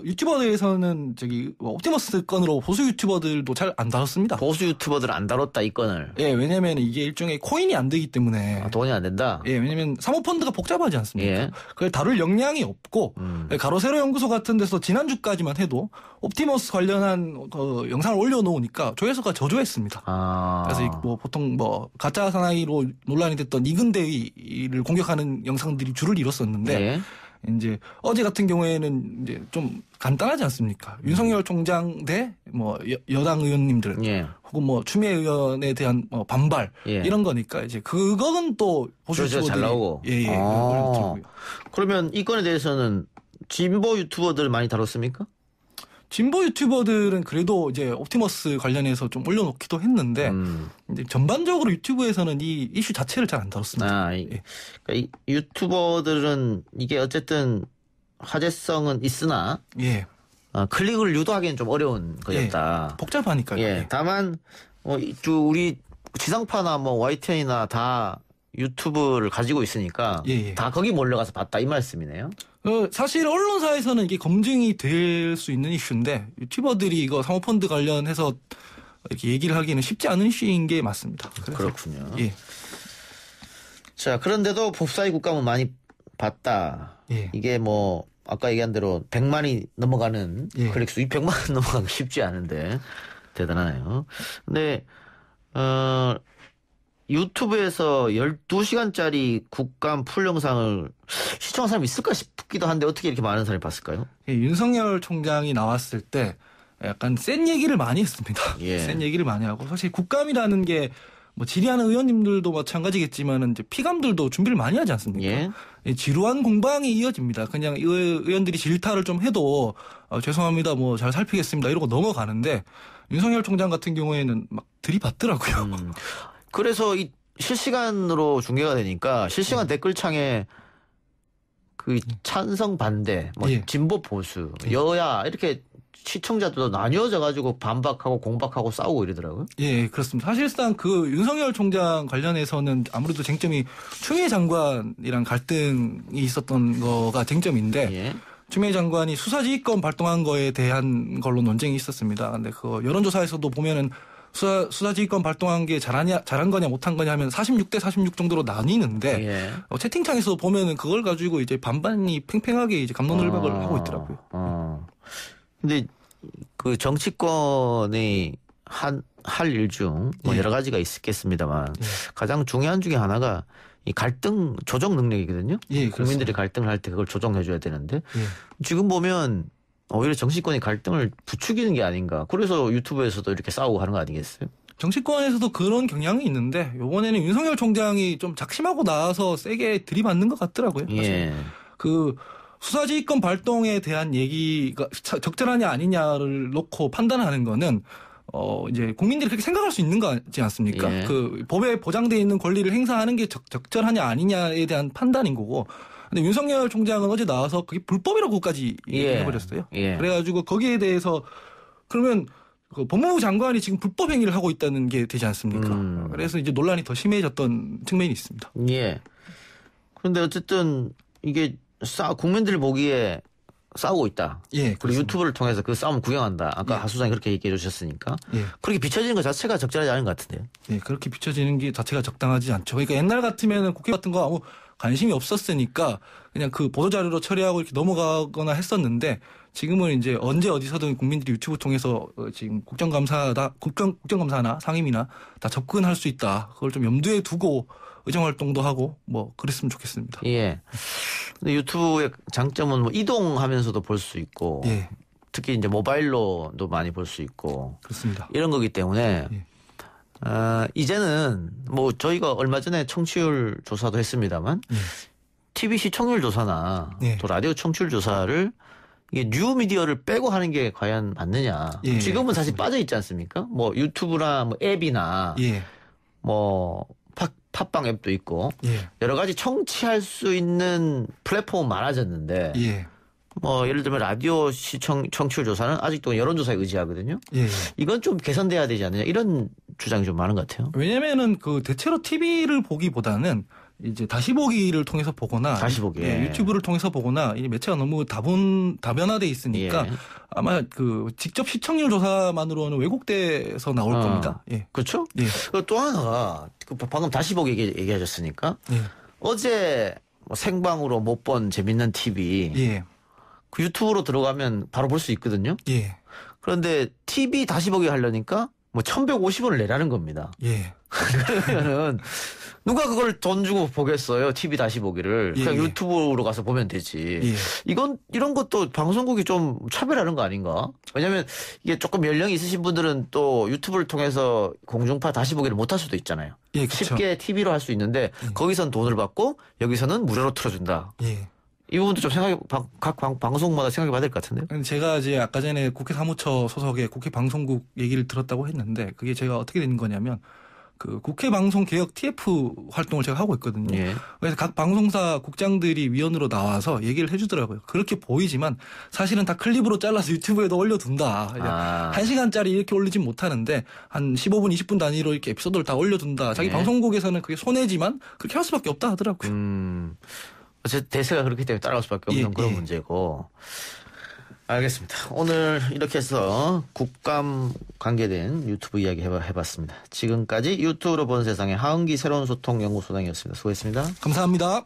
유튜버들에서는 옵티머스 건으로 보수 유튜버들도 잘 안 다뤘습니다. 보수 유튜버들 안 다뤘다 이 건을. 예, 왜냐면 이게 일종의 코인이 안 되기 때문에. 돈이 안 된다. 예, 왜냐면 사모펀드가 복잡하지 않습니까? 그걸 다룰 역량이 없고 가로세로 연구소 같은 데서 지난주까지만 해도 옵티머스 관련한 영상을 올려놓으니까 조회수가 저조했습니다. 그래서 뭐 보통 뭐 가짜 사나이로 논란이 됐던 이근대위를 공격하는 영상들이 줄을 이뤘었는데. 이제 어제 같은 경우에는 이제 좀 간단하지 않습니까? 윤석열 총장 대 뭐 여당 의원님들 혹은 뭐 추미애 의원에 대한 반발 이런 거니까 이제 그거는 또 보수 유튜버들이 잘 나오고. 그러면 이 건에 대해서는 진보 유튜버들 많이 다뤘습니까? 진보 유튜버들은 그래도 이제 옵티머스 관련해서 좀 올려놓기도 했는데 이제 전반적으로 유튜브에서는 이 이슈 자체를 잘 안 다뤘습니다. 그러니까 이 유튜버들은 이게 어쨌든 화제성은 있으나 클릭을 유도하기는 좀 어려운 거였다. 예, 복잡하니까요. 예. 다만 우리 지상파나 뭐 YTN이나 다 유튜브를 가지고 있으니까 다 거기 몰려가서 봤다 이 말씀이네요. 사실 언론사에서는 이게 검증이 될 수 있는 이슈인데 유튜버들이 이거 사모펀드 관련해서 이렇게 얘기를 하기는 쉽지 않은 이슈인 게 맞습니다. 그렇군요. 예. 자, 그런데도 법사위 국감은 많이 봤다. 예. 이게 뭐 아까 얘기한 대로 100만이 넘어가는 클릭수, 이 100만 넘어가기 쉽지 않은데 대단하네요. 근데 유튜브에서 12시간짜리 국감 풀 영상을 시청한 사람이 있을까 싶기도 한데 어떻게 이렇게 많은 사람이 봤을까요? 예, 윤석열 총장이 나왔을 때 약간 센 얘기를 많이 했습니다. 센 얘기를 많이 하고 사실 국감이라는 게 뭐 질의하는 의원님들도 마찬가지겠지만은 이제 피감들도 준비를 많이 하지 않습니까? 지루한 공방이 이어집니다. 그냥 의원들이 질타를 좀 해도 죄송합니다, 뭐 잘 살피겠습니다 이러고 넘어가는데 윤석열 총장 같은 경우에는 막 들이받더라고요. 그래서 이 실시간으로 중계가 되니까 실시간 댓글창에 그 찬성 반대, 뭐 진보 보수, 여야 이렇게 시청자들도 나뉘어져 가지고 반박하고 공박하고 싸우고 이러더라고요. 예, 그렇습니다. 사실상 그 윤석열 총장 관련해서는 아무래도 쟁점이 추미애 장관이랑 갈등이 있었던 거가 쟁점인데 추미애 장관이 수사지휘권 발동한 거에 대한 걸로 논쟁이 있었습니다. 근데 그 여론조사에서도 보면은 수사지휘권 발동한 게 잘한 거냐 못한 거냐 하면 46대 46 정도로 나뉘는데 채팅창에서 보면은 그걸 가지고 이제 반반이 팽팽하게 이제 갑론을박을 하고 있더라고요. 근데 그 정치권이 할 일 중 뭐 여러 가지가 있겠습니다만 가장 중요한 중에 하나가 이 갈등 조정 능력이거든요. 국민들이 갈등을 할 때 그걸 조정해줘야 되는데 지금 보면 오히려 정치권이 갈등을 부추기는 게 아닌가. 그래서 유튜브에서도 이렇게 싸우고 하는 거 아니겠어요? 정치권에서도 그런 경향이 있는데 이번에는 윤석열 총장이 좀 작심하고 나와서 세게 들이받는 것 같더라고요. 사실. 그 수사지휘권 발동에 대한 얘기가 적절하냐 아니냐를 놓고 판단하는 거는 이제 국민들이 그렇게 생각할 수 있는 거지 않습니까? 그 법에 보장되어 있는 권리를 행사하는 게 적절하냐 아니냐에 대한 판단인 거고. 근데 윤석열 총장은 어제 나와서 그게 불법이라고까지 해버렸어요. 그래가지고 거기에 대해서 그러면 그 법무부 장관이 지금 불법 행위를 하고 있다는 게 되지 않습니까? 그래서 이제 논란이 더 심해졌던 측면이 있습니다. 그런데 어쨌든 이게 국민들이 보기에 싸우고 있다. 그리고 그렇습니다. 유튜브를 통해서 그 싸움 구경한다. 아까 하 소장이 그렇게 얘기해 주셨으니까. 그렇게 비춰지는 것 자체가 적절하지 않은 것 같은데요. 그렇게 비춰지는 게 자체가 적당하지 않죠. 그러니까 옛날 같으면은 국회 같은 거 아무 관심이 없었으니까 그냥 그 보도자료로 처리하고 이렇게 넘어가거나 했었는데 지금은 이제 언제 어디서든 국민들이 유튜브 통해서 지금 국정감사나 상임이나 다 접근할 수 있다. 그걸 좀 염두에 두고 의정활동도 하고 뭐 그랬으면 좋겠습니다. 근데 유튜브의 장점은 뭐 이동하면서도 볼 수 있고 특히 이제 모바일로도 많이 볼 수 있고 그렇습니다. 이런 거기 때문에 이제는 뭐 저희가 얼마 전에 청취율 조사도 했습니다만 TV 시청률 조사나 또 라디오 청취율 조사를 이게 뉴미디어를 빼고 하는 게 과연 맞느냐. 지금은 사실 빠져 있지 않습니까? 뭐 유튜브나 뭐 앱이나 뭐 팟빵 앱도 있고 여러 가지 청취할 수 있는 플랫폼은 많아졌는데 뭐 예를 들면 라디오 청취율 조사는 아직도 여론조사에 의지하거든요. 이건 좀 개선돼야 되지 않느냐 이런 주장이 좀 많은 것 같아요. 왜냐면은 그 대체로 TV를 보기보다는 이제 다시 보기를 통해서 보거나 유튜브를 통해서 보거나 이 매체가 너무 다변화돼 있으니까 아마 그 직접 시청률 조사만으로는 왜곡돼서 나올 겁니다. 그렇죠? 또 하나가 방금 다시 보기 얘기하셨으니까 어제 뭐 생방으로 못 본 재밌는 TV 그 유튜브로 들어가면 바로 볼 수 있거든요. 그런데 TV 다시 보기 하려니까 뭐 1,150원을 내라는 겁니다. 그러면은 누가 그걸 돈 주고 보겠어요? TV 다시 보기를. 그냥 유튜브로 가서 보면 되지. 이런 것도 방송국이 좀 차별하는 거 아닌가? 왜냐면 이게 조금 연령이 있으신 분들은 또 유튜브를 통해서 공중파 다시 보기를 못 할 수도 있잖아요. 쉽게 TV로 할 수 있는데 거기선 돈을 받고 여기서는 무료로 틀어준다. 이 부분도 좀 각 방송마다 생각해 봐야 될 것 같은데요. 제가 이제 아까 전에 국회 사무처 소속의 국회 방송국 얘기를 들었다고 했는데 그게 제가 어떻게 되는 거냐면 그 국회 방송 개혁 TF 활동을 제가 하고 있거든요. 예. 그래서 각 방송사 국장들이 위원으로 나와서 얘기를 해주더라고요. 그렇게 보이지만 사실은 다 클립으로 잘라서 유튜브에도 올려둔다. 1시간짜리 이렇게 올리진 못하는데 한 15분, 20분 단위로 이렇게 에피소드를 다 올려둔다. 자기 방송국에서는 그게 손해지만 그렇게 할 수밖에 없다 하더라고요. 어쨌든 대세가 그렇기 때문에 따라갈 수밖에 없는 그런 문제고. 알겠습니다. 오늘 이렇게 해서 국감 관계된 유튜브 이야기 해봤습니다. 지금까지 유튜브로 본 세상의 하은기 새로운 소통 연구소장이었습니다. 수고했습니다. 감사합니다.